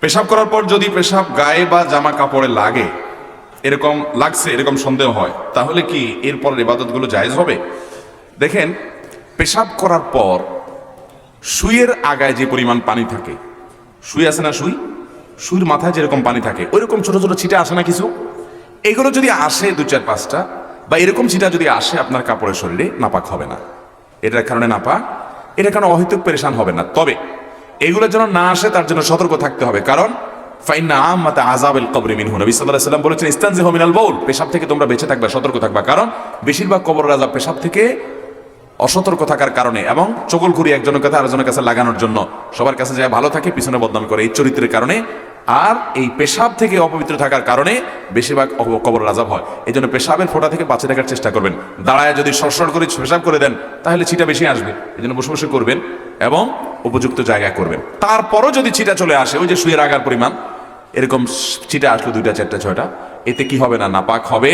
পেশাব করার পর যদি পেশাব গায়ে বা জামা কাপড়ে লাগে, এরকম লাগছে এরকম সন্দেহ হয়, তাহলে কি এরপর ইবাদতগুলো জায়েজ হবে? দেখেন, পেশাব করার পর সুইয়ের আগায় যে পরিমাণ পানি থাকে, সুই আছে না, সুইয়ের মাথায় যেরকম পানি থাকে ওইরকম ছোট ছোট ছিটা আসে না কিছু, এগুলো যদি আসে 2-4-5টা বা এরকম ছিটা যদি আসে আপনার কাপড়ের শরীরে, নাপাক হবে না। এটার কারণে নাপাক, এটার কারণে অহেতুক পেরেশান হবে না। তবে এগুলো যেন না আসে তার জন্য সতর্ক থাকতে হবে, কারণ ফাইন্না আম্মাতা আযাবিল কবরি মিনহু, নবী সাল্লাল্লাহু আলাইহি ওয়াসাল্লাম বলেছেন ইস্তানজিহু মিনাল বাউল, পেশাব থেকে তোমরা বেঁচে থাকবা, সতর্ক থাকবা, কারণ বেশিরভাগ কবরের আযাব পেশাব থেকে অসতর্ক থাকার কারণে এবং চগলখুরি একজনের কাছে আরেকজনের কাছে লাগানোর জন্য, সবার কাছে যায় ভালো থাকে পিছনে বদনাম করে, এই চরিত্রের কারণে আর এই পেশাব থেকে অপবিত্র থাকার কারণে বেশিরভাগ কবরের আযাব হয়। এই জন্য পেশাবের ফোঁটা থেকে বাঁচিয়ে রাখার চেষ্টা করবেন। দাঁড়ায় যদি সরসর করে পেশাব করে দেন তাহলে ছিটা বেশি আসবে, এই জন্য বসে বসে করবেন এবং উপযুক্ত জায়গায় করবেন। তারপরও যদি ছিটা চলে আসে, ওই যে সুইয়ের আগার পরিমাণ এরকম ছিটা আসলো 2-4-6টা, এতে কি হবে না, নাপাক হবে।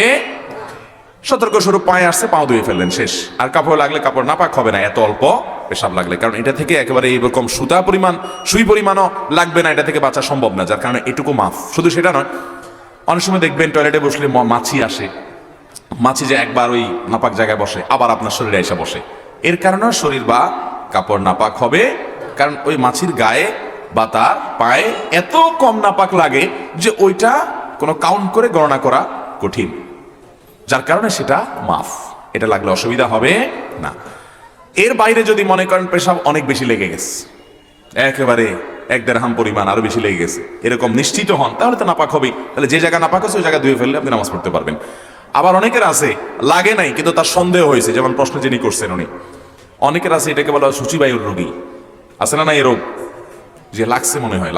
সতর্ক স্বরূপ পায়ে আসছে, পাও ধুয়ে ফেললেন, শেষ। আর কাপড় লাগলে কাপড় নাপাক হবে না এত অল্প পেশাব লাগলে, কারণ এটা থেকে একেবারে এইরকম সুতা পরিমাণ, সুই পরিমাণও লাগবে না, এটা থেকে বাঁচা সম্ভব না, যার কারণে এটুকু মাফ। শুধু সেটা নয়, অনেক সময় দেখবেন টয়লেটে বসলে মাছি আসে, মাছি যে একবার ওই নাপাক জায়গায় বসে আবার আপনার শরীরে এসে বসে, এর কারণেও শরীর বা কাপড় নাপাক হবে, কারণ ওই মাছির গায়ে বা তার পায়ে এত কম নাপাক লাগে যে ওইটা কোনো কাউন্ট করে গণনা করা কঠিন, যার কারণে সেটা মাফ, এটা লাগলে অসুবিধা হবে না। এর বাইরে যদি মনে করেন পেশাব অনেক বেশি লেগে গেছে, একেবারে 1-1.5 পরিমাণ আরো বেশি লেগে গেছে, এরকম নিশ্চিত হন, তাহলে তো নাপাক হবেই। তাহলে যে জায়গা নাপাক আছে ওই জায়গা ধুয়ে ফেললে আপনি নামাজ পড়তে পারবেন। আবার অনেকের আছে লাগে নাই কিন্তু তার সন্দেহ হয়েছে, যেমন প্রশ্ন যিনি করছেন উনি, অনেকের আছে এটাকে বলা হয় সূচিবায়ুর রোগী, আছে না এই রোগ, যে লাগছে মনে হয়,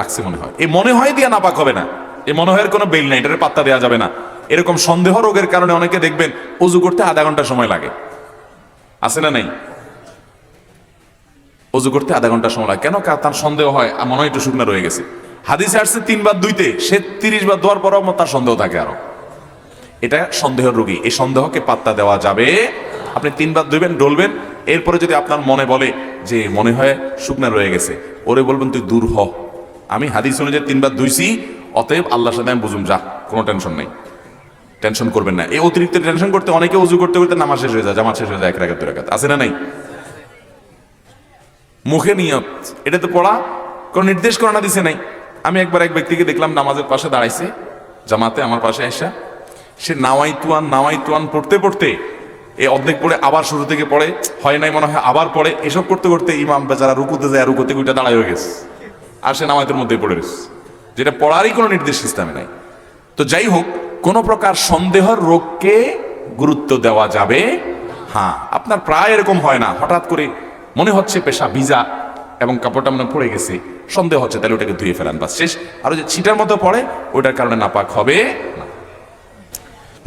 এই মনে হয় দিয়া নাপাক হবে না, এই মনে হয় কোনো বেল নাই, এটার পাত্তা দেওয়া যাবে না। এরকম সন্দেহ রোগের কারণে অনেকে দেখবেন ওযু করতে আধা ঘন্টা সময় লাগে, আছে না নাই, ওযু করতে আধা ঘন্টা সময় লাগে কেন? তার সন্দেহ হয় মনে হয় একটু শুকনা রয়ে গেছে। হাদিসে আসছে 3 বার ধুইতে, সে 30 বার ধোয়ার পরও তার সন্দেহ থাকে আরো, এটা সন্দেহের রোগী, এই সন্দেহকে পাত্তা দেওয়া যাবে। আপনি 3 বার ধুইবেন, ডলবেন, এরপরে যদি আপনার মনে বলে যে মনে হয় শুকনা রয়ে গেছে, ওরে বলবেন তুই দূর হ, আমি হাদিস অনুযায়ী 3 বার ধুইছি, অতএব আল্লাহর সাথে আমি বুঝুম, যা, কোনো টেনশন নেই, টেনশন করবেন না। এই অতিরিক্ত টেনশন করতে অনেকে ওযু করতে করতে নামাজ শেষ হয়ে যায়, জামাত শেষ হয়ে যায় 1 রাকাত 2 রাকাত, আছে না নাই? মুখে নিয়ত, এটা তো পড়া কোনো নির্দেশ করা না দিছে নাই। আমি একবার এক ব্যক্তিকে দেখলাম নামাজের পাশে দাঁড়াইছে জামাতে, আমার পাশে আসা, সে নাওয়াইতুয়ান পড়তে পড়তে এই অর্ধেক পড়ে আবার শুরু থেকে পড়ে, হয় নাই মনে হয় আবার পড়ে, এসব করতে করতে ইমাম বেচারা রুকুতে যায়, রুকুতে উইটা দাঁড়াই হয়ে গেছে, আর সে নামাইতের মধ্যেই পড়ে গেছে, যেটা পড়ারই কোনো নির্দেশ ইসলামে নাই। তো যাই হোক, কোন প্রকার সন্দেহের রোগকে গুরুত্ব দেওয়া যাবে। হ্যাঁ, আপনার প্রায় এরকম হয় না, হঠাৎ করে মনে হচ্ছে পেশা ভিজা এবং কাপড়টা মনে পড়ে গেছে, সন্দেহ হচ্ছে, তাহলে ওটাকে ধুয়ে ফেলান, বাস, শেষ। আর যে ছিটার মতো পড়ে ওইটার কারণে নাপাক হবে না।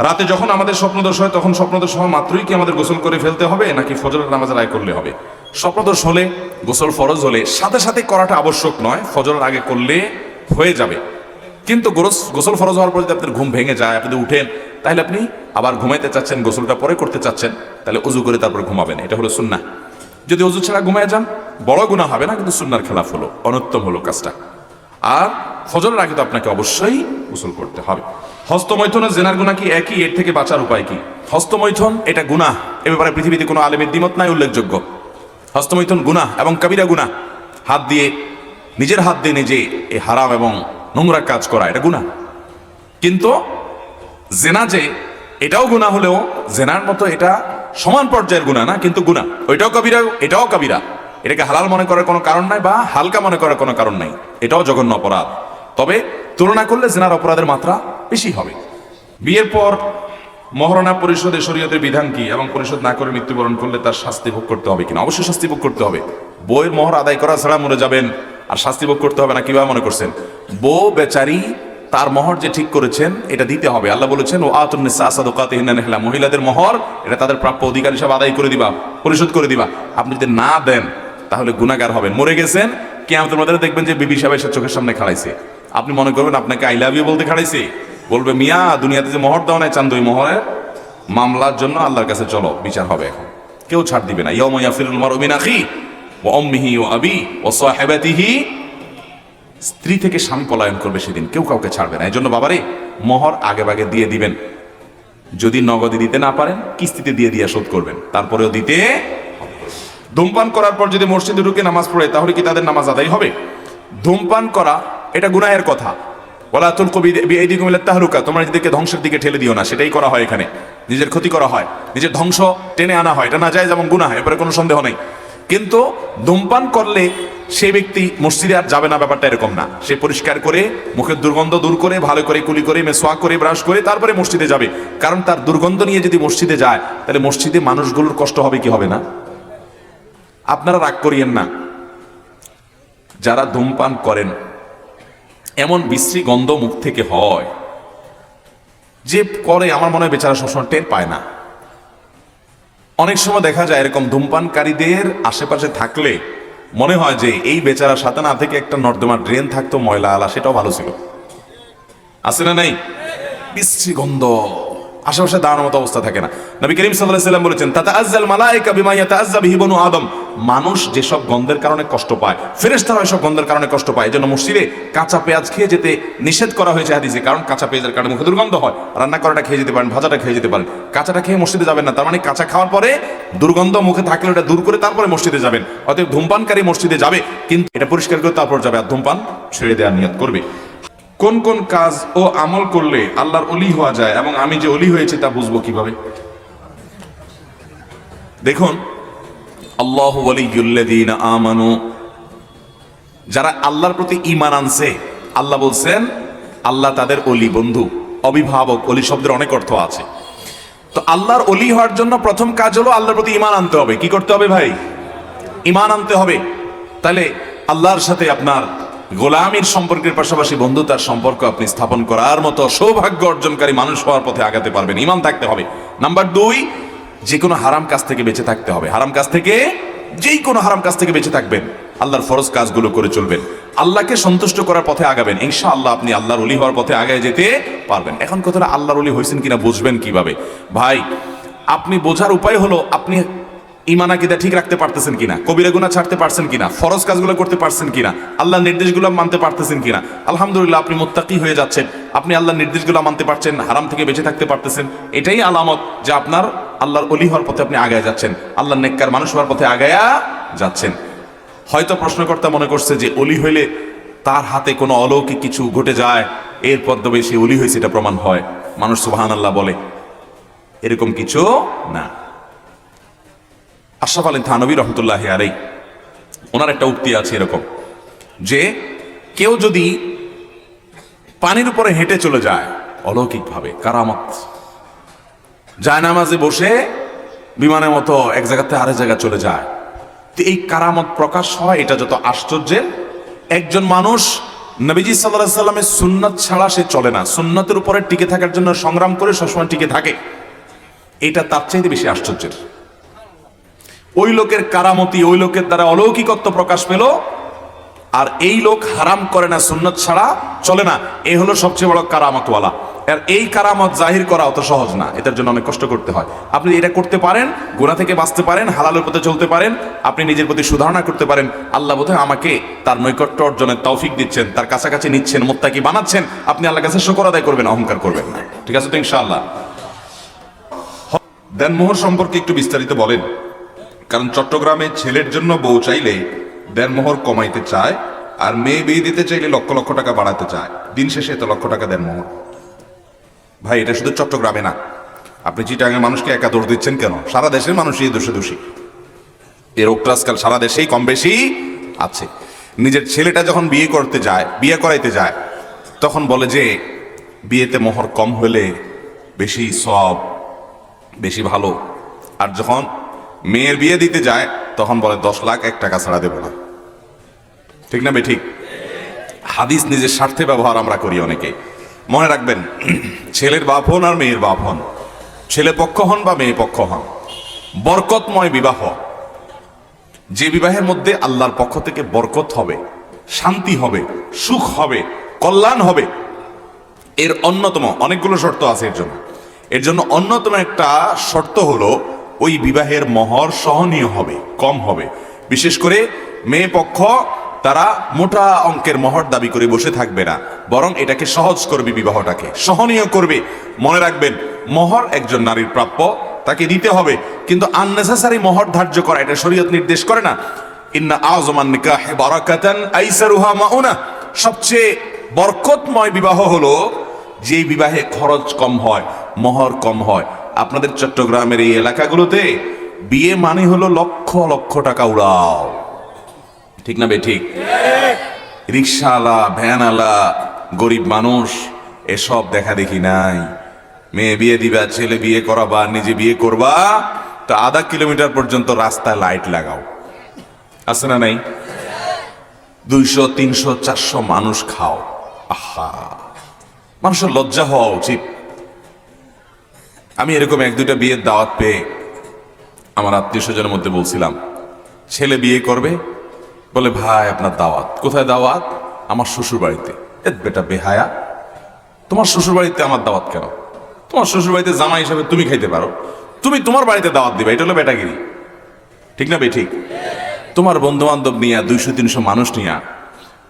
রাতে যখন আমাদের স্বপ্নদোষ হয় তখন স্বপ্নদোষ হওয়া মাত্রই কি আমাদের গোসল করে ফেলতে হবে নাকি ফজরের নামাজের আগে করলে হবে? স্বপ্নদোষ হলে, গোসল ফরজ হলে সাথে সাথে করাটা আবশ্যক নয়, ফজরের আগে করলে হয়ে যাবে। কিন্তু গোসল ফরজ হওয়ার পর যদি আপনার ঘুম ভেঙে যায়, আপনি উঠেন, তাহলে আপনি আবার ঘুমাইতে চাচ্ছেন, গোসলটা পরে করতে চাচ্ছেন, তাহলে ওযু করে তারপর ঘুমাবেন, এটা হলো সুন্নাহ। যদি ওযু ছাড়া ঘুমায় যান বড় গুনাহ হবে না, কিন্তু সুন্নাহর খেলাফ হলো, অনুত্তম হলো কাজটা। আর ফজরের আগে তো আপনাকে অবশ্যই গোসল করতে হবে। হস্তমৈথুন ও জেনার গুনাহ কি একই? এর থেকে বাঁচার উপায় কি? হস্তমৈথুন এটা গুনাহ, এ ব্যাপারে পৃথিবীতে কোনো আলেমের দ্বিমত নাই, উল্লেখযোগ্য। হস্তমৈথুন গুনাহ এবং কবিরা গুনাহ, হাত দিয়ে, নিজের হাত দিয়ে নিজে এই হারাম এবং নোংরা কাজ করা, এটা গুনাহ। কিন্তু জেনা যে এটাও গুনাহ হলেও জেনার মতো এটা সমান পর্যায়ের গুনাহ না, কিন্তু গুনাহ, ওইটাও কবিরা এটাও কবিরা, এটাকে হালাল মনে করার কোনো কারণ নাই বা হালকা মনে করার কোনো কারণ নাই, এটাও জঘন্য অপরাধ। তবে তুলনা করলে জেনার অপরাধের মাত্রা বেশি হবে। বিয়ের পর মহারণা পরিশোধে শরীয়তের বিধান কি এবং পরিশোধ না করে মৃত্যুবরণ করলে তার শাস্তি ভোগ করতে হবে কিনা? অবশ্যই শাস্তি ভোগ করতে হবে। বউয়ের মোহর আদায় করা ছাড়া মরে যাবেন আর শাস্তি ভোগ করতে হবে না, কিভাবে মনে করছেন? বউ বেচারি তার মোহর যে ঠিক করেছেন এটা দিতে হবে। আল্লাহ বলেছেন ও আতুন্নিসা সাদকাতিহিন্না নিহলা, মহিলাদের মোহর এটা তাদের প্রাপ্য অধিকার হিসাবে আদায় করে দিবা, পরিশোধ করে দিবা। আপনি যদি না দেন তাহলে গুনাহগার হবেন, মরে গেছেন, কিয়ামতের মধ্যে দেখবেন যে বিবি সাহেব এসে চোখের সামনে খাড়াইছে, আপনি মনে করবেন আপনাকে আই লাভ ইউ বলতে খাড়াইছে, বলবে মিয়া দুনিয়াতে যে মোহর দাও নাই চান, ওই মোহরের মামলার জন্য আল্লাহর কাছে চলো, বিচার হবে, এখন কেউ ছাড় দিবে না। ইয়াউমা ইয়াফিরুল মারউ মিন আখিহি ওয়া উম্মিহি ওয়া আবিহি ওয়া সাহিবাতিহি স্ত্রী থেকে স্বামী পলায়ন করবে সেদিন, কেউ কাউকে ছাড়বে না। এই জন্য বাবারে মোহর আগে ভাগে দিয়ে দিবেন। যদি নগদে দিতে না পারেন কিস্তিতে দিয়ে দিয়ে শোধ করবেন, তারপরেও দিতে। ধূমপান করার পর যদি মসজিদে ঢুকে নামাজ পড়ে তাহলে কি তাদের নামাজ আদায় হবে? ধূমপান করা এটা গুনাহের কথা। ওয়ালা তুলকু বিআইদিকুম ইলা তাহলুকা, তোমরা নিজেদেরকে ধ্বংসের দিকে ঠেলে দিও না, সেটাই করা হয় এখানে। নিজের ক্ষতি করা হয়, নিজের ধ্বংস টেনে আনা হয়, এটা না যায় যেমন গুনাহ, এবারে কোনো সন্দেহ নেই। কিন্তু ধূমপান করলে সেই ব্যক্তি মসজিদে আর যাবে না, ব্যাপারটা এরকম না। সে পরিষ্কার করে মুখের দুর্গন্ধ দূর করে ভালো করে কুলি করে মেসওয়াক করে ব্রাশ করে তারপরে মসজিদে যাবে। কারণ তার দুর্গন্ধ নিয়ে যদি মসজিদে যায় তাহলে মসজিদে মানুষগুলোর কষ্ট হবে কি হবে না? আপনারা রাগ করিয়েন না, যারা ধূমপান করেন এমন বিশ্রী গন্ধ মুখ থেকে হয় যে করে, আমার মনে হয় বেচারা সবসময় টের পায় না। অনেক সময় দেখা যায় এরকম ধূমপানকারীদের আশেপাশে থাকলে মনে হয় যে এই বেচারার সাথে না থেকে একটা নর্দমা ড্রেন থাকতো ময়লা আলা, সেটাও ভালো ছিল। আছে না নাই? বিশ্রী গন্ধ, আশেপাশে দাঁড়ানোর মতো অবস্থা থাকে না। নবী করিম সাল্লাল্লাহু আলাইহি ওয়াসাল্লাম বলেছেন তাতাআজ্জাল মালায়েকা বিমা ইয়াতাআজ্জা বিহি বনু আদম, মানুষ যেসব গন্ধের কারণে কষ্ট পায় ফেরেশতারা এসব গন্ধের কারণে কষ্ট পায়। এজন্য মসজিদে কাঁচা পেঁয়াজ খেয়ে যেতে নিষেধ করা হয়েছে হাদিসে, কারণ কাঁচা পেঁয়াজের কারণে মুখে দুর্গন্ধ হয়। রান্না করাটা খেয়ে যেতে পারেন, ভাজাটা খেয়ে যেতে পারেন, কাঁচাটা খেয়ে মসজিদে যাবেন না। তার মানে কাঁচা খাওয়ার পরে দুর্গন্ধ মুখে থাকলে ওটা দূর করে তারপরে মসজিদে যাবেন। অতএব ধূমপানকারী মসজিদে যাবে কিন্তু এটা পরিষ্কার করে তারপর যাবে, আর ধূমপান ছেড়ে দেওয়ার নিয়ত করবে। কোন কোন কাজ ও আমল করলে আল্লাহর ওলি হওয়া যায় এবং আমি যে ওলি হয়েছে তা বুঝবো কিভাবে? দেখুন, আল্লাহু ওয়ালিয়ুল্লাযীনা আমানু, যারা আল্লাহর প্রতি ঈমান আনছে, আল্লাহ বলছেন আল্লাহ তাদের ওলি, বন্ধু, অভিভাবক। ওলি শব্দের অনেক অর্থ আছে। তো আল্লাহর ওলি হওয়ার জন্য প্রথম কাজ হলো আল্লাহর প্রতি ঈমান আনতে হবে। কি করতে হবে ভাই? ঈমান আনতে হবে। তাহলে আল্লাহর সাথে আপনার গোলামীর সম্পর্কের পাশাপাশি বন্ধুতার সম্পর্ক আপনি স্থাপন করার মতো সৌভাগ্য অর্জনকারী মানুষ হওয়ার পথে আগাতে পারবেন। ঈমান থাকতে হবে। নাম্বার 2, যে কোনো হারাম কাজ থেকে বেঁচে থাকতে হবে। হারাম কাজ থেকে, যেই কোনো হারাম কাজ থেকে বেঁচে থাকবেন, আল্লাহর ফরজ কাজগুলো করে চলবেন, আল্লাহকে সন্তুষ্ট করার পথে আগাবেন। ইনশাআল্লাহ আপনি আল্লাহর ওলি হওয়ার পথে আগায় যেতে পারবেন। এখন কথাটা, আল্লাহর ওলি হয়েছেন কিনা বুঝবেন কিভাবে? ভাই, আপনি বোঝার উপায় হলো আপনি ঈমান আকীদা ঠিক রাখতে পারতেছেন কিনা, কবিরা গুনাহ ছাড়তে পারছেন কিনা, ফরজ কাজগুলো করতে পারছেন কিনা, আল্লাহর নির্দেশগুলো মানতে পারতেছেন কিনা। আলহামদুলিল্লাহ, আপনি মুত্তাকি হয়ে যাচ্ছেন, আপনি আল্লাহর নির্দেশগুলো মানতে পারছেন, হারাম থেকে বেঁচে থাকতে পারতেছেন। এটাই আলামত যে আপনার আল্লাহর ওলি হওয়ার পথে আপনি আগায় যাচ্ছেন, আল্লাহর নেককার মানুষ হওয়ার পথে আগায়া যাচ্ছেন। হয়তো প্রশ্নকর্তা মনে করছে যে ওলি হইলে তার হাতে কোনো অলৌকিক কিছু ঘটে যায়, এরপর তবে সে ওলি হয়েছে এটা প্রমাণ হয়, মানুষ সুবহানাল্লাহ বলে। এরকম কিছু না। আশরাফ আলী থানভী রহমতুল্লাহি আলাইহি, ওনার একটা উক্তি আছে এরকম, যে কেউ যদি পানির উপরে হেঁটে চলে যায় অলৌকিকভাবে, কারামত, জায়নামাজে বসে বিমানের মতো এক জায়গাতে আরেক জায়গায় চলে যায়, তো এই কারামত প্রকাশ হয়, এটা যত আশ্চর্যের। একজন মানুষ নবীজি সাল্লাল্লাহু আলাইহি সাল্লামের সুন্নাত ছাড়া সে চলে না, সুন্নাতের উপরে টিকে থাকার জন্য সংগ্রাম করে সবসময় টিকে থাকে, এটা তার চাইতে বেশি আশ্চর্যের। ওই লোকের কারামতি, ওই লোকের দ্বারা অলৌকিকত্ব প্রকাশ পেল, আর এই লোক হারাম করে না, সুন্নাত ছাড়া চলে না। এই হলো সবচেয়ে বড় কারামতওয়ালা। আর এই কারামত জাহির করা অত সহজ না, এটার জন্য অনেক কষ্ট করতে হয়। আপনি এটা করতে পারেন, গুনাহ থেকে বাঁচতে পারেন, হালালের পথে চলতে পারেন, আপনি নিজের প্রতি সুধারণা করতে পারেন। আল্লাহ বোধহয় আমাকে তার নৈকট্য অর্জনের তৌফিক দিচ্ছেন, তার কাছাকাছি নিচ্ছেন, মুত্তাকি বানাচ্ছেন। আপনি আল্লাহর কাছে শুকর আদায় করবেন, অহংকার করবেন না। ঠিক আছে তো ইনশাআল্লাহ? দেনমোহর সম্পর্কে একটু বিস্তারিত বলেন, কারণ চট্টগ্রামে ছেলের জন্য বউ চাইলে দেনমোহর কমাইতে চায়, আর মেয়ে বিয়ে দিতে চাইলে লক্ষ লক্ষ টাকা বাড়াতে চায়, দিন শেষে এত লক্ষ টাকা দেনমোহর। ভাই, এটা শুধু চট্টগ্রামে না, আপনি চিটাগাংয়ের মানুষকে একা দোষ দিচ্ছেন কেন? সারা দেশের মানুষই দোষে দোষী। এর রোগটা আজকাল সারা দেশেই কম বেশি আছে। নিজের ছেলেটা যখন বিয়ে করতে যায়, বিয়ে করাইতে যায়, তখন বলে যে বিয়েতে মোহর কম হলে বেশি সওয়াব, বেশি ভালো। আর যখন মেয়ের বিয়ে দিতে যায় তখন বলে 10 লাখ 1 টাকা ছাড়া দেব না। ঠিক না বেঠিক? হাদিস নিজের স্বার্থে ব্যবহার আমরা করি অনেকে। মনে রাখবেন, ছেলের বাপ হন আর মেয়ের বাপ হন, ছেলে পক্ষ হন বা মেয়ে পক্ষ হন, বরকতময় বিবাহ, যে বিবাহের মধ্যে আল্লাহর পক্ষ থেকে বরকত হবে, শান্তি হবে, সুখ হবে, কল্যাণ হবে, এর অন্যতম অনেকগুলো শর্ত আছে। এর জন্য অন্যতম একটা শর্ত হলো ওই বিবাহের মোহর সহনীয় হবে, কম হবে। বিশেষ করে মেয়ে পক্ষ তারা মোটা অঙ্কের মোহর দাবি করে বসে থাকবে না, বরং এটাকে সহজ করবে, বিবাহটাকে সহনীয় করবে। মনে রাখবেন, মোহর একজন নারীর প্রাপ্য, তাকে দিতে হবে, কিন্তু আননেসেসারি মোহর ধার্য করা এটা শরীয়ত নির্দেশ করে না। ইন্না আযমান নিকাহি বারাকাতান আইসারুহা মাউনা, সবচেয়ে বরকতময় বিবাহ হলো যে বিবাহে খরচ কম হয়, মোহর কম হয়। আপনাদের চট্টগ্রামের এই এলাকাগুলোতে বিয়ে মানে হলো লক্ষ লক্ষ টাকা উড়াও, ঠিক না বে ঠিক? রিক্সাওয়ালা, ভ্যানওয়ালা, গরিব মানুষ এসব দেখা দেখি নাই। মেয়ে বিয়ে দিবা, ছেলে বিয়ে করাবা, নিজে বিয়ে করবা, তা আধা কিলোমিটার পর্যন্ত রাস্তায় লাইট লাগাও, আছে না নাই? 200, 300, 400 মানুষ খাও। আহা, মানুষের লজ্জা হওয়া উচিত। আমি এরকম 1-2টা বিয়ের দাওয়াত পেয়ে আমার আত্মীয় স্বজনের মধ্যে বলছিলাম, ছেলে বিয়ে করবে, বলে ভাই আপনার দাওয়াত কোথায়? দাওয়াত আমার শ্বশুর বাড়িতে। বেটা বেহায়া, তোমার শ্বশুর বাড়িতে আমার দাওয়াত কেন? তোমার শ্বশুর বাড়িতে জামাই হিসাবে তুমি খাইতে পারো, তুমি তোমার বাড়িতে দাওয়াত দিবে, এটা হলো বেটাগিরি, ঠিক না বে ঠিক? তোমার বন্ধু বান্ধব নিয়ে 200-300 মানুষ নিয়ে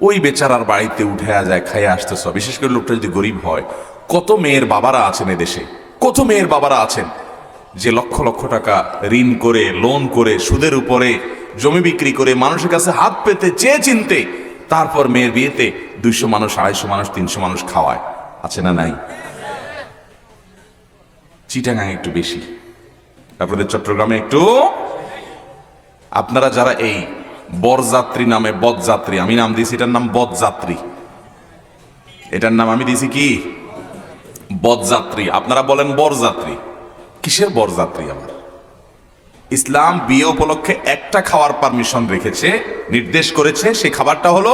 ওই বেচারার বাড়িতে উঠে যায়, খাইয়ে আসতেছ। বিশেষ করে লোকটা যদি গরিব হয়, কত মেয়ের বাবারা আছেন এদেশে, কত মেয়ের বাবারা আছেন যে লক্ষ লক্ষ টাকা ঋণ করে, লোন করে, সুদের উপরে জমি বিক্রি করে, মানুষের কাছে হাত পেতে চেয়ে চিনতে, তারপর মেয়ের বিয়েতে 200 মানুষ, 250 মানুষ, 300 মানুষ খাওয়ায়, আছে না নাই? চিটাগাং একটু বেশি, আপনাদের চট্টগ্রামে একটু। আপনারা যারা এই বরযাত্রী নামে, বদযাত্রী, আমি নাম দিয়েছি এটার নাম বদযাত্রী, এটার নাম আমি দিয়েছি কি? বদযাত্রী। আপনারা বলেন বরযাত্রী। কিসের বরযাত্রী? আবার ইসলাম বিয়ে উপলক্ষে একটা খাওয়ার পারমিশন রেখেছে, নির্দেশ করেছে, সেই খাবারটা হলো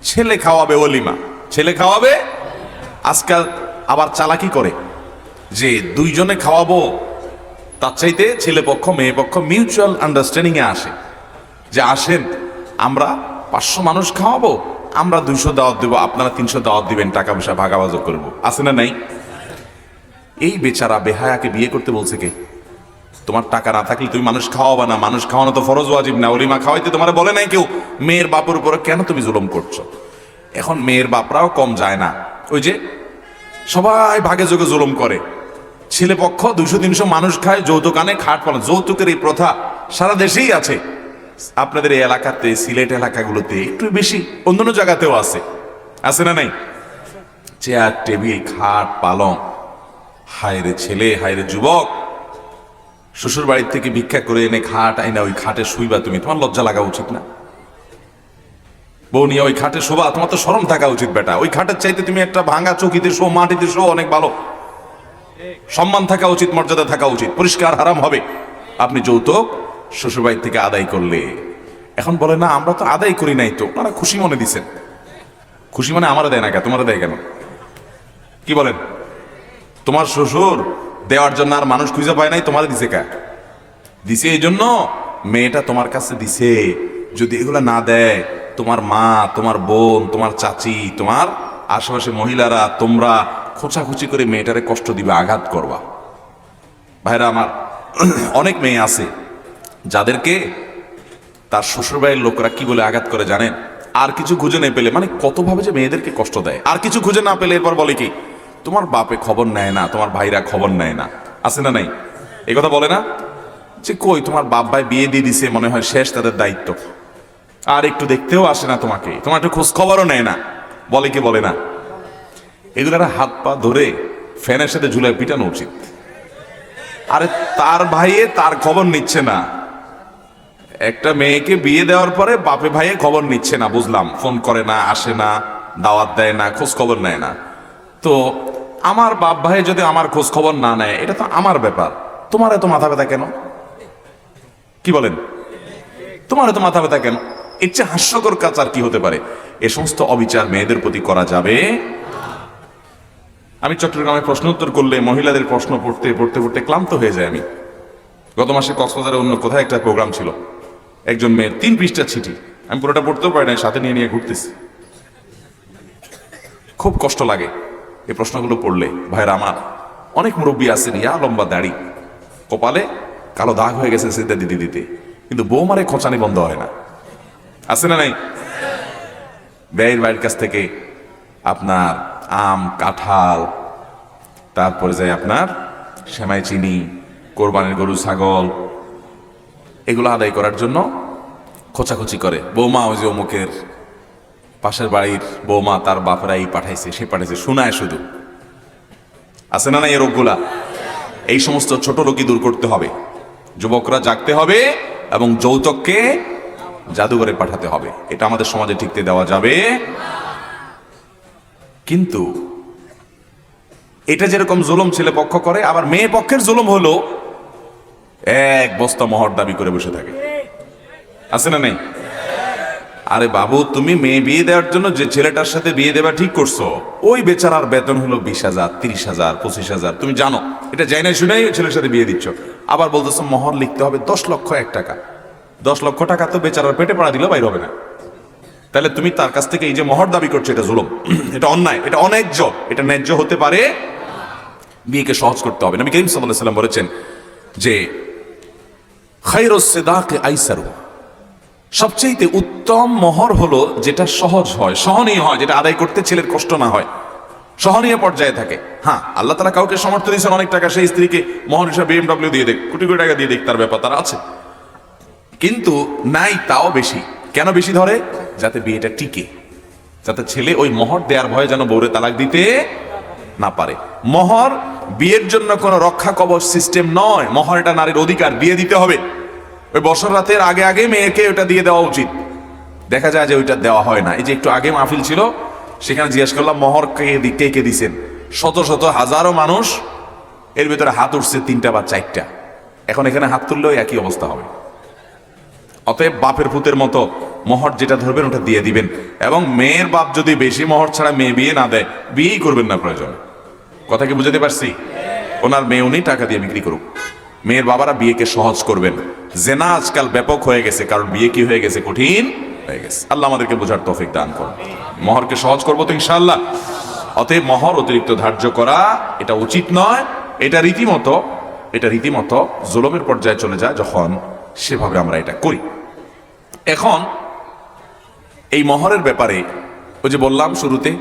ছেলে খাওয়াবে ওলিমা, ছেলে খাওয়াবে। আজকাল আবার চালাকি করে যে 2 জনে খাওয়াবো, তার চাইতে ছেলে পক্ষ মেয়ে পক্ষ মিউচুয়াল আন্ডারস্ট্যান্ডিং এ আসে যে আসেন আমরা 500 মানুষ খাওয়াবো, আমরা 200 দাওয়াত দেবো, আপনারা 300 দাওয়াত দিবেন, টাকা পয়সা ভাগাভাগ করবো, আছে না নাই? এই বেচারা বেহায়াকে বিয়ে করতে বলছে কে? তোমার টাকা না থাকলে তুমি মানুষ খাওয়াবা না, মানুষ খাওয়ানো তো ফরজ ওয়াজিব না, ওলিমা খাওয়াইতে তোমার বলে নাই কেউ। মেয়ের বাপের উপরে কেন তুমি জুলুম করছো? এখন মেয়ের বাপরাও কম যায় না, ওই যে সবাই ভাগে যোগে জুলুম করে। ছেলে পক্ষ 200-300 মানুষ খায়, যৌতুক আনে, খাট পালন। যৌতুকের এই প্রথা সারা দেশেই আছে, আপনাদের এই এলাকাতে, সিলেট এলাকাগুলোতে একটু বেশি, অন্যান্য জায়গাতেও আছে, আছে না নাই? চেয়ার টেবিল খাট পালং, হায়রে ছেলে, হায়রে যুবক, শ্বশুর বাড়ির থেকে ভিক্ষা করে এনে খাট আইনা ওই খাটে শুইবা তুমি, তোমার লজ্জা লাগা উচিত না? বউ নিয়ে ওই খাটে শোবা, তোমার তো শরম থাকা উচিত বেটা। ওই খাটের চাইতে তুমি একটা ভাঙা চৌকিতে শো, মাটিতে শো, অনেক ভালো। সম্মান থাকা উচিত, মর্যাদা থাকা উচিত, পরিষ্কার হারাম হবে আপনি যৌতুক শ্বশুর বাড়ি থেকে আদায় করলে। এখন বলে না আমরা তো আদায় করি নাই, তো ওনারা খুশি মনে দিচ্ছেন। খুশি মনে আমারা দেয় না কেন, তোমারা দেয় কেন? কি বলেন? তোমার শ্বশুর দেওয়ার জন্য আর মানুষ খুঁজে পায় নাই, তোমার দিছে কা? দিছে এই জন্য মেয়েটা তোমার কাছে দিছে। যদি এগুলা না দেয়, তোমার মা, তোমার বোন, তোমার চাচি, তোমার আশেপাশে মহিলারা, তোমরা খোঁচাখুচি করে মেয়েটারে কষ্ট দিবে, আঘাত করবা। ভাইরা আমার, অনেক মেয়ে আছে যাদেরকে তার শ্বশুরবাড়ির লোকরা কি বলে আঘাত করে জানেন? আর কিছু খুঁজে না পেলে, মানে কত ভাবে যে মেয়েদেরকে কষ্ট দেয়। আর কিছু খুঁজে না পেলে এরপর বলে কি, তোমার বাপে খবর নেয় না, তোমার ভাইরা খবর নেয় না, আছে না নাই? এই কথা বলে না যে কই তোমার বাপ ভাই বিয়ে দিয়ে দিছে, মনে হয় শেষ তাদের দায়িত্ব, আর একটু দেখতেও আসে না তোমাকে, তোমার একটু খোঁজ খবরও নেয় না, বলে কি বলে না? এগুলার হাত পা ধরে ফ্যানের সাথে ঝুলে পিটানো উচিত। আরে তার ভাইয়ে তার খবর নিচ্ছে না, একটা মেয়েকে বিয়ে দেওয়ার পরে বাপে ভাইয়ে খবর নিচ্ছে না, বুঝলাম, ফোন করে না, আসে না, দাওয়াত দেয় না, খোঁজ খবর নেয় না। তো আমার বাপ ভাই যদি আমার খোঁজ খবর না নেয়, এটা তো আমার ব্যাপার, তোমার এত মাথা ব্যথা কেন? কি বলেন? তোমার এত মাথা ব্যথা কেন? এর চেয়ে হাস্যকর কাজ আর কি হতে পারে? এ সমস্ত অবিচার মেয়েদের প্রতি করা যাবে। আমি চট্টগ্রামে প্রশ্ন উত্তর করলে মহিলাদের প্রশ্ন পড়তে পড়তে পড়তে ক্লান্ত হয়ে যায়। আমি গত মাসে কক্সবাজারে অন্য কোথায় একটা প্রোগ্রাম ছিল, একজন মেয়ের 3 পৃষ্ঠা চিঠি, আমি পুরোটা পড়তেও পারি না, সাথে নিয়ে নিয়ে ঘুরতেছি। খুব কষ্ট লাগে এই প্রশ্নগুলো পড়লে। ভাইরা আমার, অনেক মুরব্বী আছেন, ইয়া লম্বা দাড়ি, কপালে কালো দাগ হয়ে গেছে সেটা দিতে দিতে, কিন্তু বৌমারে খোঁচানি বন্ধ হয় না, আছে না নাই? ব্যয়ের বাড়ির কাছ থেকে আপনার আম, কাঁঠাল, তারপরে যায় আপনার সেমাই, চিনি, কোরবানির গরু, ছাগল, এগুলো আদায় করার জন্য খোঁচাখুচি করে। বৌমা ওই যে অমুকের পাশের বাড়ির বৌমা, তার বাপরা এই পাঠাইছে, সে পাঠাইছে, শোনায় শুধু। আছে না না এই রোগগুলা? এই সমস্ত ছোট রোগী দূর করতে হবে। যুবকরা জাগতে হবে এবং যৌতুককে জাদুঘরে পাঠাতে হবে। এটা আমাদের সমাজে টিকতে দেওয়া যাবে। কিন্তু এটা যেরকম জুলুম ছেলে পক্ষ করে, আবার মেয়ে পক্ষের জুলুম হলো এক বস্তা মোহর দাবি করে বসে থাকে। আছে না নেই? আরে বাবু, তুমি মেয়ে বিয়ে দেওয়ার জন্য যে ছেলেটার সাথে বিয়ে দেওয়া ঠিক করছো, ওই বেচারার বেতন হলো 20,000, 30,000, 25,000। তুমি জানো এটা, যাই না শুনেই ছেলের সাথে বিয়ে দিচ্ছ। আবার বলতেছো মোহর লিখতে হবে 10,01,000 টাকা। 10,00,000 টাকা তো বেচারার পেটে পড়া দিলেও বাইর হবে না। তাহলে তুমি তার কাছ থেকে এই যে মোহর দাবি করছো, এটা জুলুম, এটা অন্যায়, এটা অন্যায্য, এটা ন্যায্য হতে পারে। বিয়েকে সহজ করতে হবে। নবী করিম সাল্লাল্লাহু আলাইহি ওয়াসাল্লাম বলেছেন যে খায়রুস সিদাক আইসারু, সবচেয়ে উত্তম মোহর হলো যেটা সহজ হয়, সহনীয় হয়, যেটা আদায় করতে ছেলের কষ্ট না হয়, সহনীয় পর্যায়ে থাকে। হ্যাঁ, আল্লাহ তাআলা কাউকে সামর্থ্য দিয়েছেন অনেক টাকা, সেই স্ত্রীকে মোহর হিসাবে BMW দিয়ে দেখ, কোটি কোটি টাকা দিয়ে দেখ, তার ব্যাপার তার আছে। কিন্তু নাই, তাও বেশি। কেন বেশি ধরে? যাতে বিয়েটা টিকে, যাতে ছেলে ওই মোহর দেওয়ার ভয়ে যেন বউরে তালাক দিতে না পারে। মোহর বিয়ের জন্য কোনো রক্ষা কবচ সিস্টেম নয়। মোহর এটা নারীর অধিকার, দিয়ে দিতে হবে। ওই বছর রাতের আগে আগে মেয়েকে ওটা দিয়ে দেওয়া উচিত। দেখা যায় যে ওইটা দেওয়া হয় না। এই যে একটু আগে মাহফিল ছিল, সেখানে জিজ্ঞেস করলাম মোহর কে কে দিছেন। শত শত হাজারো মানুষ, এর ভিতরে হাত উঠছে 3টা বা 4টা। এখন এখানে হাত তুললেও একই অবস্থা হবে। অতএব বাপের পুতের মতো মোহর যেটা ধরবেন ওটা দিয়ে দিবেন। এবং মেয়ের বাপ যদি বেশি মোহর ছাড়া মেয়ে বিয়ে না দেয়, বিয়েই করবেন না প্রয়োজন। কথা কি বুঝাতে পারছি? ওনার মেয়ে উনি টাকা দিয়ে বিক্রি করুক। মেয়ের বাবারা বিয়েকে সহজ করবেন। জেনা আজকাল ব্যাপক হয়ে গেছে, কারণ বিয়ে কি হয়ে গেছে? কঠিন হয়ে গেছে। আল্লাহ আমাদেরকে বোঝার তৌফিক দান করুন। মোহরকে সহজ করবো তো ইনশাআল্লাহ। অতএব মোহর অতিরিক্ত ধার্য করা এটা উচিত নয়। এটা রীতিমতো জুলুমের পর্যায়ে চলে যায় যখন সেভাবে আমরা এটা করি। এখন এই মোহরের ব্যাপারে ওই যে বললাম শুরুতে,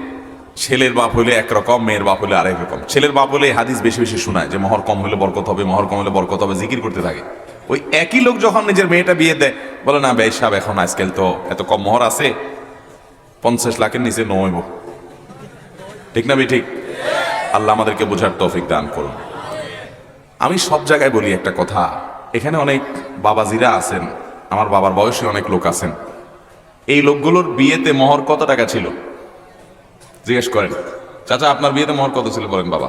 ছেলের বাপ হলে একরকম, মেয়ের বাপ হলে আরেক রকম। ছেলের বাপ হলে হাদিস বেশি বেশি শোনায় যে মোহর কম হলে বরকত হবে, মোহর কম হলে বরকত হবে, জিকির করতে থাকে। ওই একই লোক যখন নিজের মেয়েটা বিয়ে দেয়, বলে না ভাই সাহেব, এখন আজকাল তো এত কম মোহর আছে, 50 লাখের নিচে নইব। ঠিক না ভাই? ঠিক। আল্লাহ আমাদেরকে বোঝার তৌফিক দান করুন। আমি সব জায়গায় বলি একটা কথা, এখানে অনেক বাবাজিরা আছেন, আমার বাবার বয়সী অনেক লোক আছেন। এই লোকগুলোর বিয়েতে মোহর কত টাকা ছিল জিজ্ঞেস করেন। চাচা, আপনার বিয়েতে মোহর কত ছিল বলেন বাবা?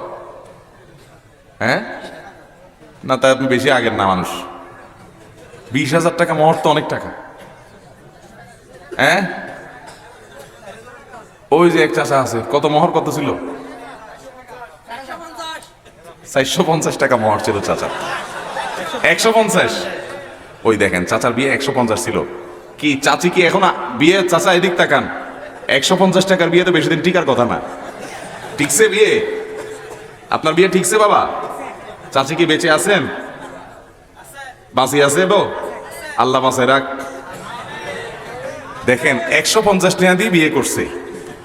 হ্যাঁ না, তাই আপনি বেশি আগের না মানুষ। 20,000 টাকা মোহর তো অনেক টাকা। হ্যাঁ, ওই যে এক চাচা আছে, কত মোহর কত ছিল? 450 টাকা মোহর ছিল চাচা। 150? ওই দেখেন, চাচার বিয়ে 150 ছিল। কি চাচি কি এখন বিয়ে? চাচা এদিক তাকান, 150 টাকার বিয়ে তো বেশি দিন টিকার কথা না। ঠিকছে বিয়ে? আপনার বিয়ে ঠিকছে বাবা? চাচি কি বেঁচে আছেন? বাঁচি আছে তো? আল্লাহ বাঁচায় রাখ। দেখেন, 150 টাকা দিয়ে বিয়ে করছে।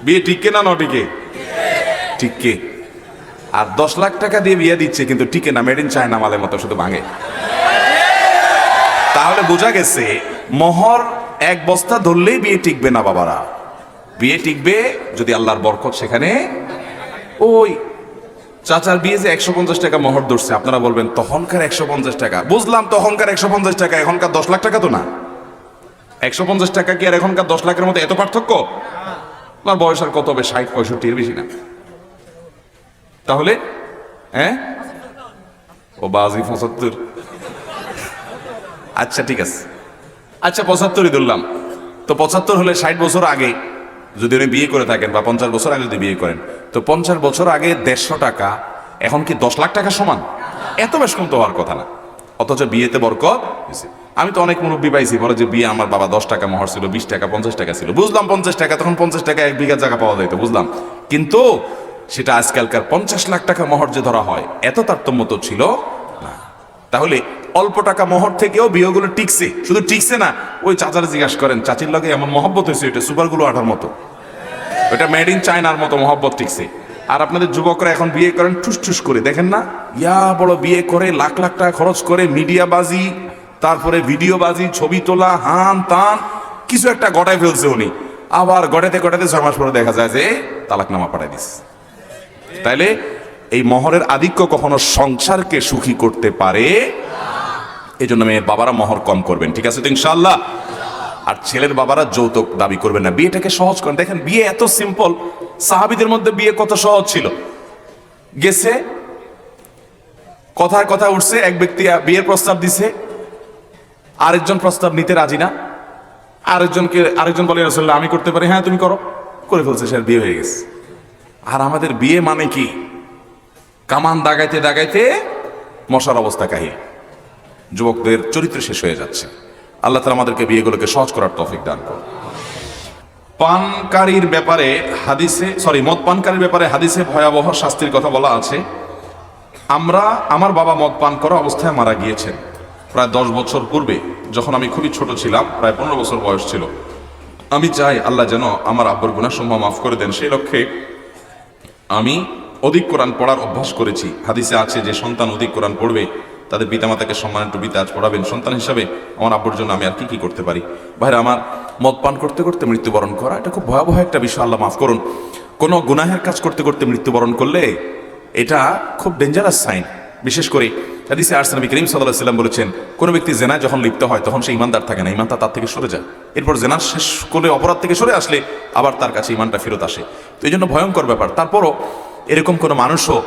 বিয়ে টিকে না টিকে? টিকে। আর 10 লাখ টাকা দিয়ে বিয়ে দিচ্ছে, কিন্তু টিকে না, মেড ইন চায়না মালের মতো শুধু ভাঙে। তাহলে বোঝা গেছে মোহর এক বস্তা ধরলেই বিয়ে টিকবে না বাবারা। বিয়ে টিকবে যদি আল্লাহর বরকত সেখানে। ওই চাচার বিয়ে যে 150 টাকা মোহর ধরছে, আপনারা বলবেন তখনকার 150 টাকা। বুঝলাম তখনকার 150 টাকা, এখনকার 10 লাখ টাকা তো না। 150 টাকা কি আর এখনকার 10 লাখের মধ্যে এত পার্থক্য? আপনার বয়স আর কত হবে? 60-65 এর বেশি না। তাহলে হ্যাঁ, ও বাজি 75। আচ্ছা ঠিক আছে, আচ্ছা 75ই ধরলাম। তো 75 হলে 60 বছর আগে যদি উনি বিয়ে করে থাকেন, বা 50 বছর আগে যদি বিয়ে করেন, তো 50 বছর আগে 150 টাকা এখন কি 10 লাখ টাকা সমান? এত বেশ কম তো হওয়ার কথা না। অথচ বিয়েতে বরকত হয়েছে। আমি তো অনেক মুরব্বী পাইছি বলে যে বিয়ে আমার বাবা 10 টাকা মোহর ছিল, 20 টাকা, 50 টাকা ছিল। বুঝলাম 50 টাকা, তখন 50 টাকা 1 বিঘা জায়গা পাওয়া যাইতো, বুঝলাম। কিন্তু সেটা আজকালকার 50 লাখ টাকা মোহর যে ধরা হয়, এত তারতম্য তো ছিল না। তাহলে অল্প টাকা মোহর থেকেও বিয়েগুলো টিকছে, শুধু টিকছে না, ওই চাচার জিজ্ঞাসা করেন চাচির লগে এমন মহব্বত হয়েছে, ওইটা সুপারগুলো আঠার মতো, ওইটা মেড ইন চায়নার মতো মহব্বত টিকছে। আর আপনাদের যুবকরা এখন বিয়ে করেন ঠুস ঠুস করে, দেখেন না, ইয়া বড় বিয়ে করে লাখ লাখ টাকা খরচ করে মিডিয়া বাজি, তারপরে ভিডিও বাজি, ছবি তোলা, হান তান কিছু একটা গটায় ফেলছে উনি, আবার গটাতে গটাতে 6 মাস পরে দেখা যায় যে তালাকনামা পাঠাই দিস। তাইলে এই মহরের আধিক্য কখনো সংসারকে সুখী করতে পারে, এই জন্য মেয়ের বাবারা মহর কম করবেন, ঠিক আছে তো ইনশাআল্লাহ। আর ছেলের বাবারা যৌতুক দাবি করবেন না, বিয়েটাকে সহজ করেন। দেখেন বিয়ে এত সিম্পল, সাহাবীদের মধ্যে বিয়ে কত সহজ ছিল। গেছে কথার কথা উঠছে, এক ব্যক্তি বিয়ের প্রস্তাব দিছে, আরেকজন প্রস্তাব নিতে রাজি না, আরেকজন বলে রাসূলুল্লাহ আমি করতে পারি, হ্যাঁ তুমি করো, করে ফেলছে, সে বিয়ে হয়ে গেছে। আর আমাদের বিয়ে মানে কি, কামান দাগাইতে দাগাইতে মশার অবস্থা কাহিল, যুবকদের চরিত্র শেষ হয়ে যাচ্ছে। আল্লাহ তাআলা আমাদেরকে বিয়েগুলোকে সহজ করার তৌফিক দান করুন। পানকারীর ব্যাপারে হাদিসে, মদ পানকারীর ব্যাপারে হাদিসে ভয়াবহ শাস্তির কথা বলা আছে। আমার বাবা মদ পান করা অবস্থায় মারা গিয়েছেন প্রায় 10 বছর পূর্বে, যখন আমি খুবই ছোট ছিলাম, প্রায় 15 বছর বয়স ছিল। আমি চাই আল্লাহ যেন আমার আব্বুর গুনাহসমূহ মাফ করে দেন। সেই লক্ষ্যে আমি অধিক কোরআন পড়ার অভ্যাস করেছি। হাদিসে আছে যে সন্তান অধিক কোরআন পড়বে তাদের পিতামাতাকে সম্মানের টুপিতে আজ পড়াবেন। সন্তান হিসাবে আমার আব্বুর জন্য আমি আর কি করতে পারি। ভাইরা আমার, মদ পান করতে করতে মৃত্যুবরণ করা এটা খুব ভয়াবহ একটা বিষয়, আল্লাহ মাফ করুন। কোনো গুনাহের কাজ করতে করতে মৃত্যুবরণ করলে এটা খুব ডেঞ্জারাস সাইন। বিশেষ করে হাদিসে আসছে নবী করিম সাল্লাল্লাহু আলাইহি ওয়াসাল্লাম বলেছেন, কোন ব্যক্তি জেনায় যখন লিপ্ত হয় তখন সে ইমানদার থাকে না, ইমানটা তার থেকে সরে যায়। এরপর জেনা শেষ করে অপরাধ থেকে সরে আসলে আবার তার কাছে ইমানটা ফেরত আসে। তো এই জন্য ভয়ঙ্কর ব্যাপার। তারপরও এরকম কোনো মানুষও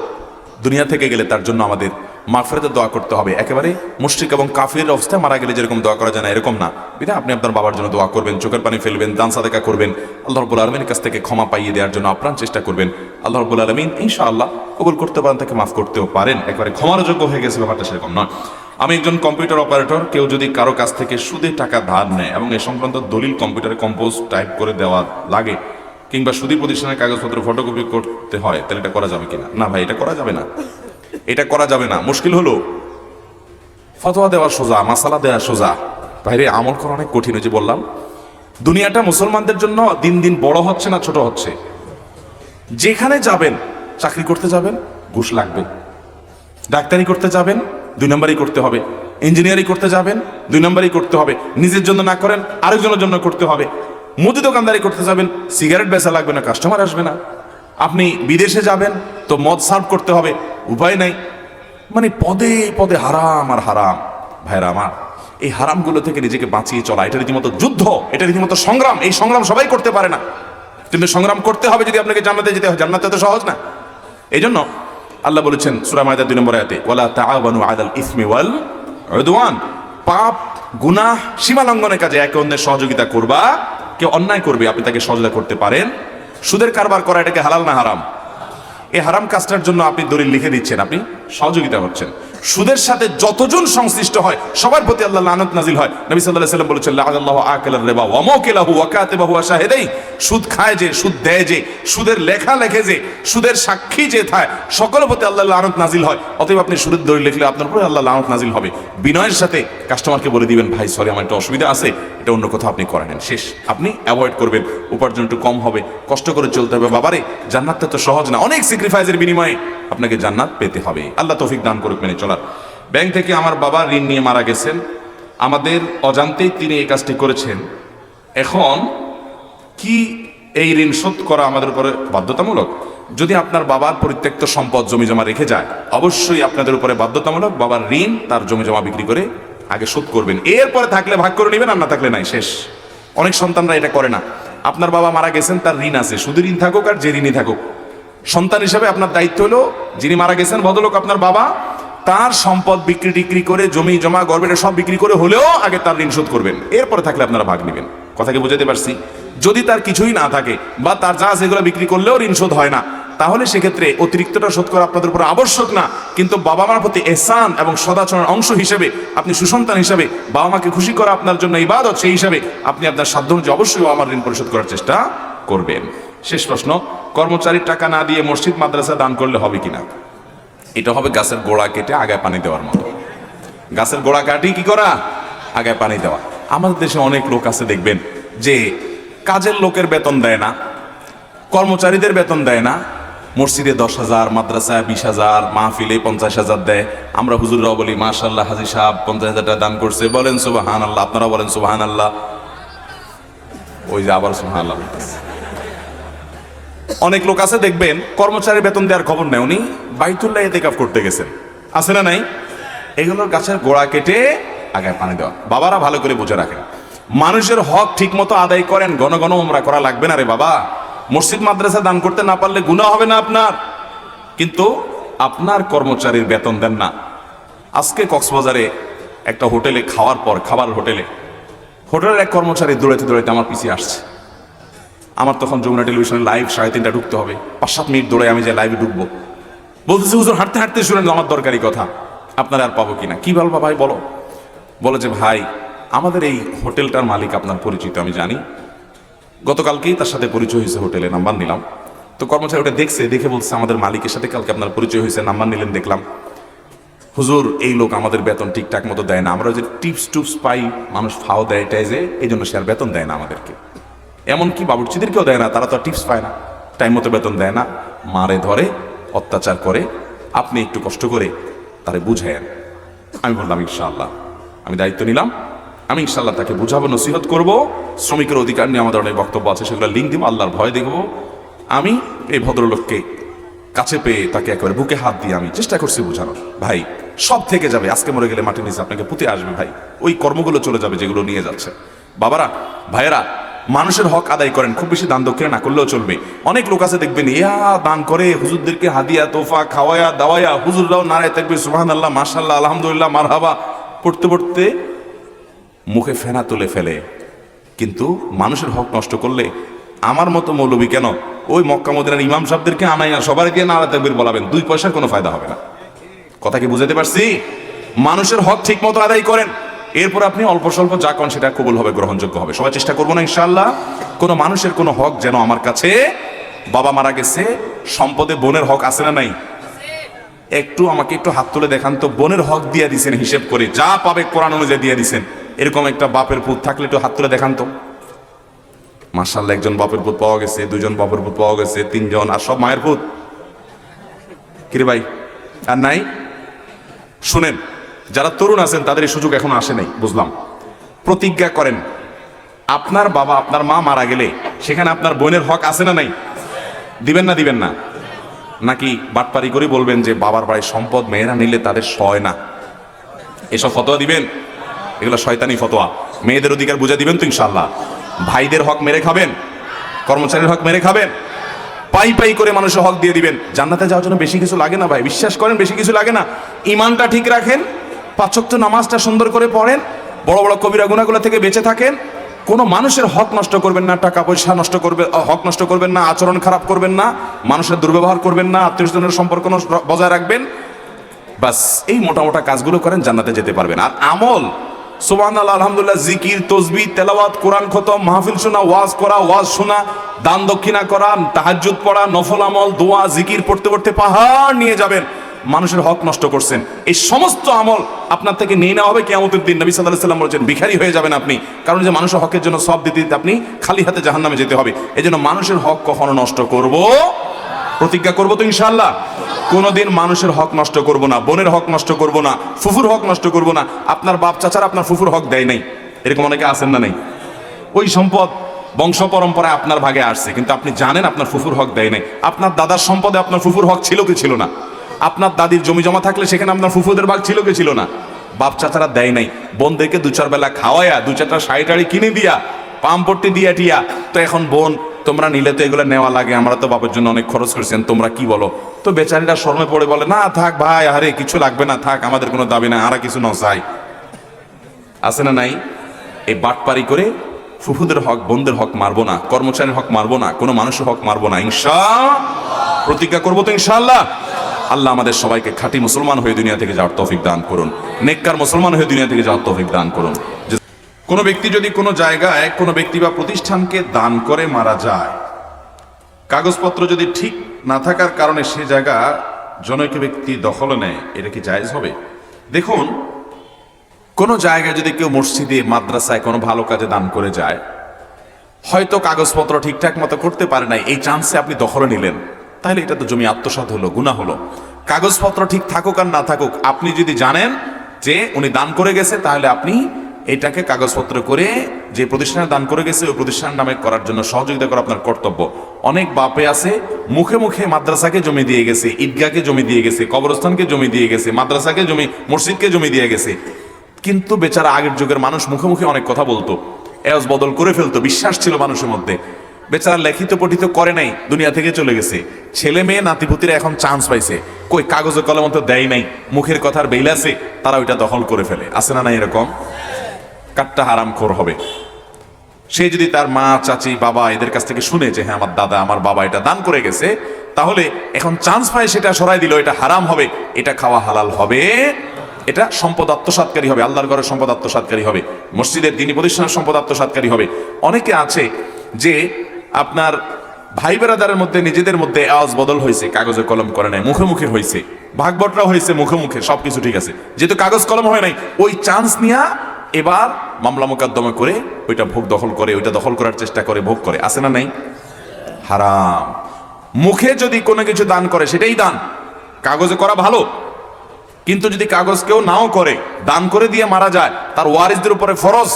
দুনিয়া থেকে গেলে তার জন্য আমাদের মাগফিরাতের দোয়া করতে হবে। একেবারে মুশরিক এবং কাফির অবস্থায় মারা গেলে যেরকম দোয়া করা যায় না, এরকম না। বিধায় আপনি আপনার বাবার জন্য দোয়া করবেন, চোখের পানি ফেলবেন, দান সাদেকা করবেন, আল্লাহ রাব্বুল আলামিনের কাছ থেকে ক্ষমা পাইয়ে দেওয়ার জন্য আপ্রাণ চেষ্টা করবেন। আল্লাহ রাব্বুল আলামিন ইনশাআল্লাহ কবুল করতে পারেন, তাকে মাফ করতেও পারেন। একবারে ক্ষমার যোগ্য হয়ে গেছে ব্যাপারটা সেরকম নয়। আমি একজন কম্পিউটার অপারেটর। কেউ যদি কারো কাছ থেকে সুদে টাকা ধার নেয় এবং এ সংক্রান্ত দলিল কম্পিউটারে কম্পোজ টাইপ করে দেওয়া লাগে, কিংবা সুদী প্রতিষ্ঠানের কাগজপত্র ফটোকপি করতে হয়, তাহলে এটা করা যাবে কিনা? না ভাই, এটা করা যাবে না, এটা করা যাবে না। মুশকিল হলো ফতোয়া দেওয়া সোজা, মাসালা দেওয়া সোজা, বাইরে আমল করা অনেক কঠিন। যে বললাম, দুনিয়াটা মুসলমানদের জন্য দিন দিন বড় হচ্ছে না ছোট হচ্ছে। যেখানে যাবেন, চাকরি করতে যাবেন ঘুষ লাগবে, ডাক্তারি করতে যাবেন 2 নম্বরই করতে হবে, ইঞ্জিনিয়ারিং করতে যাবেন 2 নম্বরই করতে হবে, নিজের জন্য না করেন আরেকজনের জন্য করতে হবে। মুদি দোকানদারি করতে যাবেন, সিগারেট বেচা লাগবে না, কাস্টমার আসবে না। আপনি বিদেশে যাবেন তো মদ সার্ভ করতে হবে, উপায় নাই। মানে পদে পদে হারাম আর হারাম। ভাইরা আমার, এই হারামগুলো থেকে নিজেকে বাঁচিয়ে চলা এটা রীতিমতো যুদ্ধ, এটা রীতিমতো সংগ্রাম। এই সংগ্রাম সবাই করতে পারে না, কিন্তু সংগ্রাম করতে হবে যদি আপনাকে জান্নাতে যেতে হয়। জান্নাতে তো সহজ না। এই জন্য আল্লাহ বলেছেন সূরা মায়দা 2 নম্বর আয়াতে, ওয়ালা তাআওয়ানু আলাল ইসমি ওয়াল উদওয়ান, পাপ গুনাহ সীমা লঙ্ঘনের কাজে একে অন্যের সহযোগিতা করবা। কেউ অন্যায় করবে, আপনি তাকে সহযোগিতা করতে পারেন। সুদের কারবার করা এটাকে হালাল না হারাম? এই হারাম কাজটার জন্য আপনি দলিল লিখে দিচ্ছেন, আপনি সহযোগিতা করছেন। সুদের সাথে যতজন সংশ্লিষ্ট হয় সবার প্রতি আল্লাহ লানত নাজিল হয়। নবী সাল্লাল্লাহু আলাইহি ওয়াসাল্লাম বলেছেন, লাআনাল্লাহু আকিলার রিবা ওয়া মুকিলাহু ওয়া কাতিবাহু ওয়া শাহিদাই। সুদ খায় যে, সুদ দেয় যে, সুদের লেখা লেখে যে, সুদের সাক্ষী যে থাকে, সকলের প্রতি আল্লাহ লানত নাজিল হয়। অতএব আপনি সুদের দলিল লিখলে আপনার উপরে আল্লাহ লানত নাজিল হবে। বিনয়ের সাথে কাস্টমারকে বলে দিবেন, ভাই সরি আমার একটা অসুবিধা আছে, এটা অন্য কোথাও আপনি করে নেন, শেষ। আপনি অ্যাভয়েড করবেন, উপার্জন একটু কম হবে, কষ্ট করে চলতে হবে। বাবারে, জান্নাতটা তো সহজ না, অনেক স্যাক্রিফাইসের বিনিময়ে আপনাকে জান্নাত পেতে হবে। আল্লাহ তৌফিক দান করুক মেনে চলার। ব্যাংক থেকে আমার বাবা ঋণ নিয়ে মারা গেছেন, আমাদের অজান্তেই তিনি এই কাজটি করেছেন। এখন কি এই ঋণ শোধ করা আমাদের উপরে বাধ্যতামূলক? যদি আপনার বাবার পরিত্যক্ত সম্পদ জমি জমা রেখে যায়, অবশ্যই আপনাদের উপরে বাধ্যতামূলক বাবার ঋণ তার জমি জমা বিক্রি করে আগে শোধ করবেন। এরপরে থাকলে ভাগ করে নেবেন, আর না থাকলে নাই, শেষ। অনেক সন্তানরা এটা করে না। আপনার বাবা মারা গেছেন, তার ঋণ আছে, শুধু ঋণ থাকুক আর যে ঋণই থাকুক, সন্তান হিসাবে আপনার দায়িত্ব হলো যিনি মারা গেছেন ভদ্রলোক আপনার বাবা, তার সম্পদ বিক্রি টিক্রি করে, জমি জমা গর্বের সব বিক্রি করে হলেও আগে তার ঋণ শোধ করবেন। এরপরে থাকলে আপনারা ভাগ নেবেন। কথাকে বুঝাতে পারছি? যদি তার কিছুই না থাকে বা তার যা সেগুলো বিক্রি করলেও ঋণ শোধ হয় না, তাহলে সেক্ষেত্রে অতিরিক্তটা শোধ করা আপনাদের উপর আবশ্যক না। কিন্তু বাবা মার প্রতি এহসান এবং সদাচরণের অংশ হিসেবে, আপনি সুসন্তান হিসেবে, বাবা মাকে খুশি করা আপনার জন্য ইবাদত, সেই হিসাবে আপনি আপনার সাধ্য অনুযায়ী অবশ্যই বাবা মার ঋণ পরিশোধ করার চেষ্টা করবেন। শেষ প্রশ্ন, কর্মচারীর টাকা না দিয়ে মসজিদ মাদ্রাসা দান করলে হবে কিনা? এটা হবে গাছের গোড়া কেটে আগায় পানি দেওয়ার মতো। গাছের গোড়া কাটি কি করা, আগে পানি দেওয়া। আমাদের দেশে অনেক লোক আছে দেখবেন যে কাজের লোকের বেতন দেয় না, কর্মচারীদের বেতন দেয় না, মসজিদে 10,000, মাদ্রাসায় 20,000, মাহফিলে 50,000 দেয়। আমরা হুজুররাও বলি মাশাআল্লাহ, হাজী সাহেব 50,000 টাকা দান করছে, বলেন সুবহানাল্লাহ, আপনারা বলেন সুবহানাল্লাহ। ওই যে আবার সুবহানাল্লাহ। অনেক লোক আছে দেখবেন কর্মচারীর বেতন দেওয়ার খবর নেই, উনি বাইতুল্লাহ ইতিকাফ করতে গেছেন, আছে না নাই? এগুলোর গাছের গোড়া কেটে আগে পানি দেওয়া। বাবারা ভালো করে বুঝে রাখেন, মানুষের হক ঠিক মতো আদায় করেন, ঘন ঘন উমরা করা লাগবে না রে বাবা। মসজিদ মাদ্রাসা দান করতে না পারলে গুনাহ হবে না আপনার, কিন্তু আপনার কর্মচারীর বেতন দেন না। আজকে কক্সবাজারে একটা হোটেলে খাওয়ার পর, খাবার হোটেলের এক কর্মচারী দৌড়াইতে দৌড়াইতে আমার পিছিয়ে আসছে। আমার তখন যমুনা টেলিভিশনে লাইভ 3:30 ঢুকতে হবে, 5-7 মিনিট দৌড়ে আমি যে লাইভে ঢুকবো, বলতেছি হুজুর হাঁটতে হাঁটতে শুনেন আমার দরকারি কথা, আপনারা আর পাবো কিনা। কি বলবা ভাই বলো? বলে যে ভাই আমাদের এই হোটেলটার মালিক আপনার পরিচিত, আমি জানি, গতকালকেই তার সাথে পরিচয় হয়েছে, হোটেলে নাম্বার নিলাম। তো কর্মচারী ওটা দেখছে, দেখে বলছে আমাদের মালিকের সাথে কালকে আপনার পরিচয় হয়েছে, নাম্বার নিলেন, দেখলাম হুজুর এই লোক আমাদের বেতন ঠিকঠাক মতো দেয় না, আমরা যে টিপস টুপস পাই, মানুষ ফাও দেয় টাইজে, এই জন্য সে আর বেতন দেয় না আমাদেরকে। এমনকি বাবুর্চিদেরকেও দেয় না, তারা তো টিপস পায় না, টাইম মতো বেতন দেয় না, মারে ধরে, অত্যাচার করে। আপনি একটু কষ্ট করে তারে বুঝায়েন। আমি বললাম ইনশাআল্লাহ, আমি দায়িত্ব নিলাম, আমি ইনশাআল্লাহ তাকে বুঝাবো, নসিহত করব। শ্রমিকের অধিকার নিয়ে আমাদের অনেক বক্তব্য আছে, সেগুলো লিঙ্ক দিব, আল্লাহর ভয় দেখবো। আমি এই ভদ্রলোককে কাছে পেয়ে তাকে একেবারে বুকে হাত দিয়ে আমি চেষ্টা করছি বোঝানোর, ভাই সব থেকে যাবে, আজকে মরে গেলে মাটির নিচে আপনাকে পুঁতে আসবে ভাই, ওই কর্মগুলো চলে যাবে যেগুলো নিয়ে যাচ্ছে। বাবারা, ভাইয়েরা, মানুষের হক আদায় করেন, খুব বেশি দান দক্ষিণা না করলেও চলবে। অনেক লোক আছে দেখবেন ইয়া দান করে, হুজুরদেরকে হাদিয়া তোফা খাওয়ায়া দাওয়ায়া, হুজুররাও নারায় তাকবীর সুবহানাল্লাহ মাশাআল্লাহ আলহামদুলিল্লাহ মারহাবা পড়তে পড়তে মুখে ফেনা তুলে ফেলে। কিন্তু মানুষের হক নষ্ট করলে আমার মতো মৌলবী কেন, ওই মক্কা মদিনার ইমাম সাহেবদেরকে আনাইয়া সবার দিয়ে নারায় তাকবীর বলাবেন, 2 পয়সার কোনো ফায়দা হবে না। কথা কি বুঝাতে পারছি? মানুষের হক ঠিক মতো আদায় করেন, এরপর আপনি অল্প স্বল্প যা করেন সেটা কবুল হবে, গ্রহণযোগ্য হবে। সবাই চেষ্টা করবো না ইনশাআল্লাহ? কোনো মানুষের কোনো হক যেন আমার কাছে, বাবা মারা গেছে, সম্পদে বোনের হক আছে না নাই? একটু আমাকে একটু হাত তুলে দেখান তো, বোনের হক দিয়ে দিছেন হিসেব করে, যা পাবে কোরআন অনুযায়ী দিয়ে দিছেন, এরকম একটা বাপের পুত থাকলে একটু হাত তুলে দেখান তো। মাশাআল্লাহ, একজন বাপের পুত পাওয়া গেছে, 2জন বাপের পুত পাওয়া গেছে, 3জন, আর সব মায়ের পুত। কিরে ভাই, আর নাই? শুনেন, যারা তরুণ আছেন তাদের এই সুযোগ এখনো আসে নাই, বুঝলাম। প্রতিজ্ঞা করেন, আপনার বাবা আপনার মা মারা গেলে সেখানে আপনার বোনের হক আছে না নাই? দিবেন না দিবেন না? নাকি বাটপারি করে বলবেন যে বাবার বাড়ির সম্পদ মেয়েরা নিলে তাদের সয় না, এসব ফতোয়া দিবেন? এগুলো শয়তানি ফতোয়া। মেয়েদের অধিকার বুঝে দিবেন তো ইনশাআল্লাহ? ভাইদের হক মেরে খাবেন, কর্মচারীর হক মেরে খাবেন, পাই পাই করে মানুষের হক দিয়ে দিবেন। জান্নাতে যাওয়ার জন্য বেশি কিছু লাগে না ভাই, বিশ্বাস করেন, বেশি কিছু লাগে না। ইমানটা ঠিক রাখেন, 5 ওয়াক্ত নামাজটা সুন্দর করে পড়েন, বড় বড় কবিরা গুনাহগুলো থেকে বেঁচে থাকেন, কোনো মানুষের হক নষ্ট করবেন না, টাকা পয়সা নষ্ট করবে, হক নষ্ট করবেন না, আচরণ খারাপ করবেন না, মানুষের দুর্ব্যবহার করবেন না, আত্মীয়স্বজনের সম্পর্ক বজায় রাখবেন। বাস এই মোটা মোটা কাজগুলো করেন, জান্নাতে যেতে পারবেন। আর আমল, সুবহানাল্লাহ আলহামদুলিল্লাহ, জিকির, তাসবিহ, তেলাওয়াত, কোরআন খতম, মাহফিল শোনা, ওয়াজ করা, ওয়াজ শোনা, দান দক্ষিণা করা, তাহাজ্জুদ পড়া, নফল আমল, দোয়া, জিকির পড়তে পড়তে পাহাড় নিয়ে যাবেন। মানুষের হক নষ্ট করছেন, এই সমস্ত আমল আপনার থেকে নিয়ে নেওয়া হবে কিয়ামতের দিন। নবী সাল্লাল্লাহু আলাইহি ওয়াসাল্লাম বলেছেন ভিখারি হয়ে যাবেন আপনি, কারণ যে মানুষের হকের জন্য সব দিতে দিতে আপনি খালি হাতে জাহান্নামে যেতে হবে। এই জন্য মানুষের হক কখনো নষ্ট করব, প্রতিজ্ঞা করবো তো ইনশাআল্লাহ, কোনোদিন মানুষের হক নষ্ট করব না, বোনের হক নষ্ট করব না, ফুফুর হক নষ্ট করব না। আপনার বাপ চাচারা আপনার ফুফুর হক দেয় নাই, এরকম অনেকে আছেন না? নেই? ওই সম্পদ বংশ পরম্পরায় আপনার ভাগে আসছে, কিন্তু আপনি জানেন আপনার ফুফুর হক দেয় নাই। আপনার দাদার সম্পদে আপনার ফুফুর হক ছিল কি ছিল না? আপনার দাদির জমি জমা থাকলে সেখানে আপনার ফুফুদের ভাগ ছিল কি ছিল না? বাপ চাচারা দেয় নাই, বোনদেরকে 2-4 বেলা খাওয়ায়া, 2-4টা শাড়ি টাড়ি কিনে দিয়া, পাম্পট্টি দিয়া টিয়া, তো এখন বোন তোমরা নিলে তো এগুলো নেওয়া লাগে, আমরা তো বাপের জন্য অনেক খরচ করছেন, তোমরা কি বলো? তো বেচারিরা শরমে পড়ে বলে, না থাক ভাই, আরে কিছু লাগবে না, থাক, আমাদের কোনো দাবি না, আর কিছু ন চাই। আছে না নাই? এই বাটপারি করে ফুফুদের হক, বোনদের হক মারবো না, কর্মচারীর হক মারবো না, কোনো মানুষের হক মারবো না, প্রতিজ্ঞা করবো তো ইনশাআল্লাহ। আল্লাহ আমাদের সবাইকে খাঁটি মুসলমান হয়ে দুনিয়া থেকে যাওয়ার তৌফিক দান করুন, নেককার মুসলমান হয়ে দুনিয়া থেকে যাওয়ার তৌফিক দান করুন। কোনো ব্যক্তি যদি কোনো জায়গায় কোনো ব্যক্তি বা প্রতিষ্ঠানকে দান করে মারা যায়, কাগজপত্র যদি ঠিক না থাকার কারণে সে জায়গা জনৈক ব্যক্তি দখলে নেয়, এটা কি জায়েজ হবে? দেখুন, কোনো জায়গায় যদি কেউ মসজিদে মাদ্রাসায় কোনো ভালো কাজে দান করে যায়, হয়তো কাগজপত্র ঠিকঠাক মতো করতে পারে নাই, এই চান্সে আপনি দখলে নিলেন, তাহলে এটা তো জমি আত্মসাৎ হলো, গুনাহ হলো। কাগজপত্র ঠিক থাকুক আর না থাকুক, আপনি যদি জানেন যে উনি দান করে গেছে, তাহলে আপনি এটাকে কাগজপত্র করে যে প্রতিষ্ঠানে দান করে গেছে ওই প্রতিষ্ঠানের নামে করার জন্য সহযোগিতা করা আপনার কর্তব্য। অনেক বাপে আছে মুখে মুখে মাদ্রাসাকে জমি দিয়ে গেছে, ঈদগাহকে জমি দিয়ে গেছে, কবরস্থানকে জমি দিয়ে গেছে, মাদ্রাসাকে জমি, মসজিদকে জমি দিয়ে গেছে, কিন্তু বেচারা আগের যুগের মানুষ মুখে মুখে অনেক কথা বলতো, এজ বদল করে ফেলতো, বিশ্বাস ছিল মানুষের মধ্যে। বেচারা লিখিত পঠিত করে নাই, দুনিয়া থেকে চলে গেছে। ছেলে মেয়ে নাতিপুতিরা এখন চান্স পাইছে, কই কাগজে কলম তো দেয় নাই, মুখের কথার বেইল আছে, তারা ওইটা দখল করে ফেলে। আছে না, না এরকম? কাটটা হারাম খোর হবে সে যদি তার মা, চাচি, বাবা এদের কাছ থেকে শুনে যে হ্যাঁ আমার দাদা, আমার বাবা এটা দান করে গেছে, তাহলে এখন চান্স পায় সেটা সরাই দিল, এটা হারাম হবে, এটা খাওয়া হালাল হবে, এটা সম্পদ আত্মসাৎকারী হবে, আল্লাহর ঘরের সম্পদ আত্মসাৎকারী হবে, মসজিদের দ্বীনি প্রতিষ্ঠানের সম্পদ আত্মসাৎকারী হবে। অনেকে আছে যে আপনার ভাই বেরাদারের মধ্যে নিজেদের মধ্যে আওয়াজ বদল হয়েছে, কাগজে কলম করে নাই, মুখে মুখে হয়েছে, ভাগবটরা হয়েছে মুখে মুখে, সবকিছু ঠিক আছে, যেহেতু কাগজ কলম হয় নাই, ওই চান্স নিয়া এবার মামলা মোকদ্দমা করে ওইটা ভোগ দখল করে, ওইটা দখল করার চেষ্টা করে, ভোগ করে। আছে না নাই? হারাম। মুখে যদি কোনো কিছু দান করে সেটাই দান, কাগজে করা ভালো, কিন্তু যদি কাগজ কেউ নাও করে, দান করে দিয়ে মারা যায়, তার ওয়ারিসদের উপরে ফরজ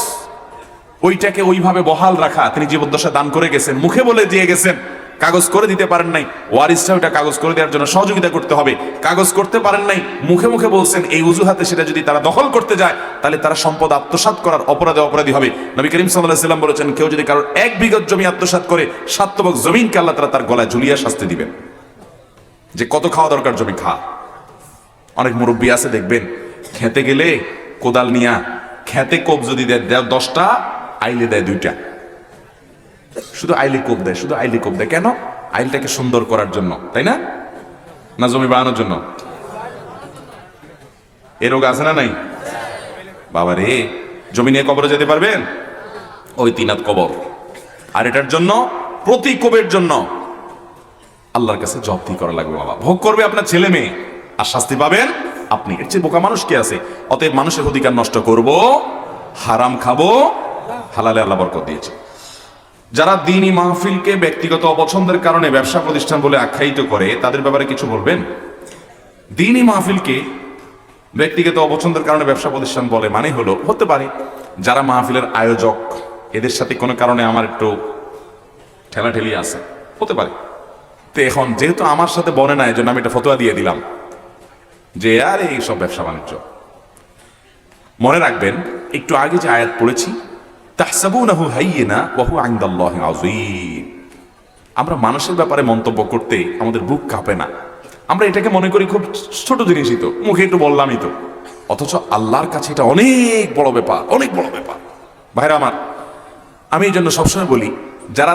ওইটাকে ওইভাবে বহাল রাখা। তিনি জীবদ্দশা দান করে গেছেন, মুখে বলে দিয়ে গেছেন, কাগজ করে দিতে পারেন নাই, ওয়ারিসটা ওইটা কাগজ করে দেওয়ার জন্য সহযোগিতা করতে হবে। কাগজ করতে পারেন নাই, মুখে মুখে বলছেন, এই অজুহাতে সেটা যদি তারা দখল করতে যায়, তাহলে তারা সম্পদ আত্মসাৎ করার অপরাধে অপরাধী হবে। নবী করিম সাল্লাল্লাহু আলাইহি ওয়াসাল্লাম বলেছেন, কেউ যদি কারোর 1 বিঘত জমি আত্মসাৎ করে 7 তবক জমিনকে আল্লাহ তাআলা তার গলায় ঝুলিয়ে শাস্তি দিবেন। যে কত খাওয়া দরকার জমি খা। অনেক মুরব্বী আছে দেখবেন, খেতে গেলে কোদাল নিয়া খেতে কোপ যদি দেয় 10টা, আইলে দেয় 2টা, শুধু আইলে কোপ দেয়, শুধু আইলে কোপ দেয়। কেন? আইলটাকে সুন্দর করার জন্য, তাই না? না জমি বাড়ানোর জন্য? এ রোগ আছে না নাই? বাবা রে, জমি নিয়ে কবরে যেতে পারবেন? ওই 3 হাত কবর। আর এটার জন্য, প্রতি কোবের জন্য আল্লাহর কাছে জবাবদিহি করা লাগবে। বাবা ভোগ করবে আপনার ছেলে মেয়ে, আর শাস্তি পাবেন আপনি। এর চেয়ে বোকা মানুষ কে আছে? অতএব মানুষের অধিকার নষ্ট করব, হারাম খাবো, হালালে আল্লাহ বরকত দিয়েছে। যারা দ্বীনি মাহফিলকে ব্যক্তিগত অপছন্দের কারণে ব্যবসা প্রতিষ্ঠান বলে আখ্যায়িত করে, তাদের ব্যাপারে কিছু বলবেন? দ্বীনি মাহফিলকে ব্যক্তিগত অপছন্দের কারণে ব্যবসা প্রতিষ্ঠান বলে মানে হলো, হতে পারে যারা মাহফিলের আয়োজক, এদের সাথে কোনো কারণে আমার একটু ঠেলাঠেলি আছে, হতে পারে। তো এখন যেহেতু আমার সাথে বনে না, এই জন্য আমি একটা ফতোয়া দিয়ে দিলাম যে আর এই সব ব্যবসা বাণিজ্য। মনে রাখবেন, একটু আগে যে আয়াত পড়েছি, তাহসাবুনাহু হাইয়িনা ওয়া হুয়া ইনদাল্লাহি আযীম। আমরা মানুষের ব্যাপারে মন্তব্য করতে আমাদের বুক কাঁপে না, আমরা এটাকে মনে করি খুব ছোট জিনিসই তো, মুখে একটু বললামই তো, অথচ আল্লাহর কাছে এটা অনেক বড় ব্যাপার, অনেক বড় ব্যাপার। ভাইরা আমার, আমি এই জন্য সবসময় বলি, যারা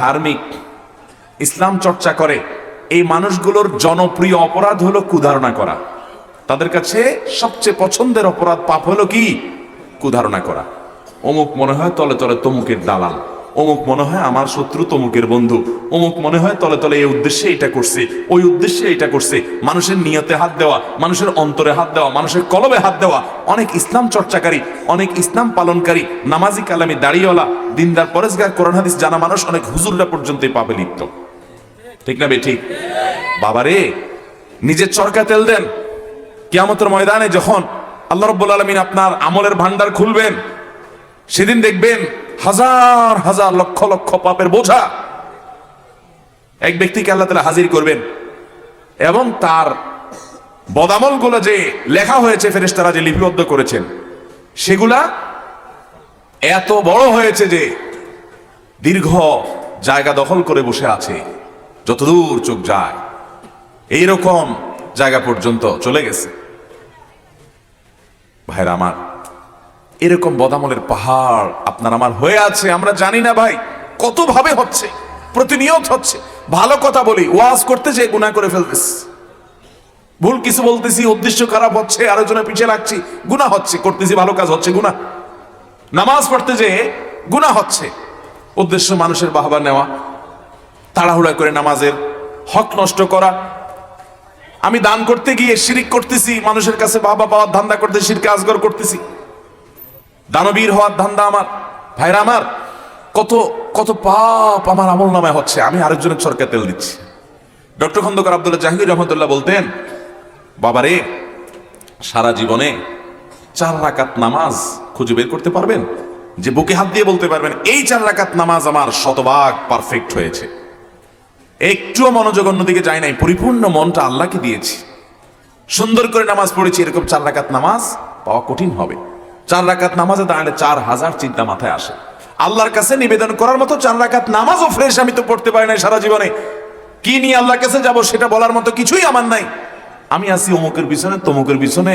ধার্মিক ইসলাম চর্চা করে, এই মানুষগুলোর জনপ্রিয় অপরাধ হলো কুধারণা করা। তাদের কাছে সবচেয়ে পছন্দের অপরাধ, পাপ হলো কি? কুধারণা করা। অমুক মনে হয় তলে তলে তমুকের দালাল, অমুক মনে হয় আমার শত্রু তমুকের বন্ধু, অমুক মনে হয় তলে তলে এই উদ্দেশ্যে এটা করছে, ওই উদ্দেশ্যে এটা করছে। মানুষের নিয়তে হাত দেওয়া, মানুষের অন্তরে হাত দেওয়া, মানুষের কলবে হাত দেওয়া। অনেক ইসলাম চর্চাকারী, অনেক ইসলাম পালনকারী, নামাজি, কালামি, দাড়িওয়ালা, দিনদার, পরেশগার, কোরআন হাদিস জানা মানুষ, অনেক হুজুররা পর্যন্ত পাবে লিপ্ত। ঠিক না বেঠিক? বাবারে, নিজের চরকা তেল দেন। কিয়ামতের ময়দানে যখন আল্লাহ রাব্বুল আলামিন আপনার আমলের ভান্ডার খুলবেন, সেদিন দেখবেন হাজার হাজার লক্ষ লক্ষ পাপের বোঝা এক ব্যক্তিকে আল্লাহ তাআলা হাজির করবেন, এবং তার বদামলগুলো যে লেখা হয়েছে, ফেরেশতারা যে লিপিবদ্ধ করেছেন, সেগুলা এত বড় হয়েছে যে দীর্ঘ জায়গা দখল করে বসে আছে, যতদূর চোখ যায় এইরকম জায়গা পর্যন্ত চলে গেছে। ভাইরা আমার, এরকম বদামলের পাহাড় আপনার আমার হয়ে আছে, আমরা জানি না ভাই কত ভাবে হচ্ছে, প্রতিনিয়ত হচ্ছে। ভালো কথা বলি, ওয়াজ করতে যে গুনাহ করে ফেলতেছি, ভুল কিছু বলতেছি, উদ্দেশ্য খারাপ হচ্ছে, আলোচনা পিছিয়ে লাগছি, গুনাহ হচ্ছে, করতেছি ভালো কাজ হচ্ছে গুনাহ। নামাজ পড়তে যে গুনাহ হচ্ছে, উদ্দেশ্য মানুষের বাহবা নেওয়া, তাড়াহুড়া করে নামাজের হক নষ্ট করা, আমি দান করতে গিয়ে শিরিক করতেছি, মানুষের কাছে বাবা পাওয়ার ধান্দা করতে শিরকে আসগর করতেছি, দানবীর হওয়ার ধান্দা আমার। ভাইরা আমার, কত কত পাপ আমার আমল নামায় হচ্ছে, আমি আরেকজনের চরকে তেল দিচ্ছি। ডক্টর খন্দকার আব্দুল্লাহ জাহাঙ্গীর রহমতুল্লাহ বলতেন, বাবারে সারা জীবনে 4 রাকাত নামাজ খুঁজে বের করতে পারবেন যে বুকে হাত দিয়ে বলতে পারবেন এই 4 রাকাত নামাজ আমার শতভাগ পারফেক্ট হয়েছে, একটুও মনোযোগ অন্যদিকে যায় নাই, পরিপূর্ণ মনটা আল্লাহকে দিয়েছি, সুন্দর করে নামাজ পড়েছি, এরকম 4 রাকাত নামাজ পাওয়া কঠিন হবে। 4 রাকাত নামাজে দাঁড়ালে 4000 চিন্তা মাথায় আসে। আল্লাহর কাছে নিবেদন করার মতো 4 রাকাত নামাজও ফ্রেশ আমি তো পড়তে পারি না সারা জীবনে, কি নিয়ে আল্লাহর কাছে যাব সেটা বলার মতো কিছুই আমার নাই। আমি আছি অমুকের পিছনে তমুকের পিছনে,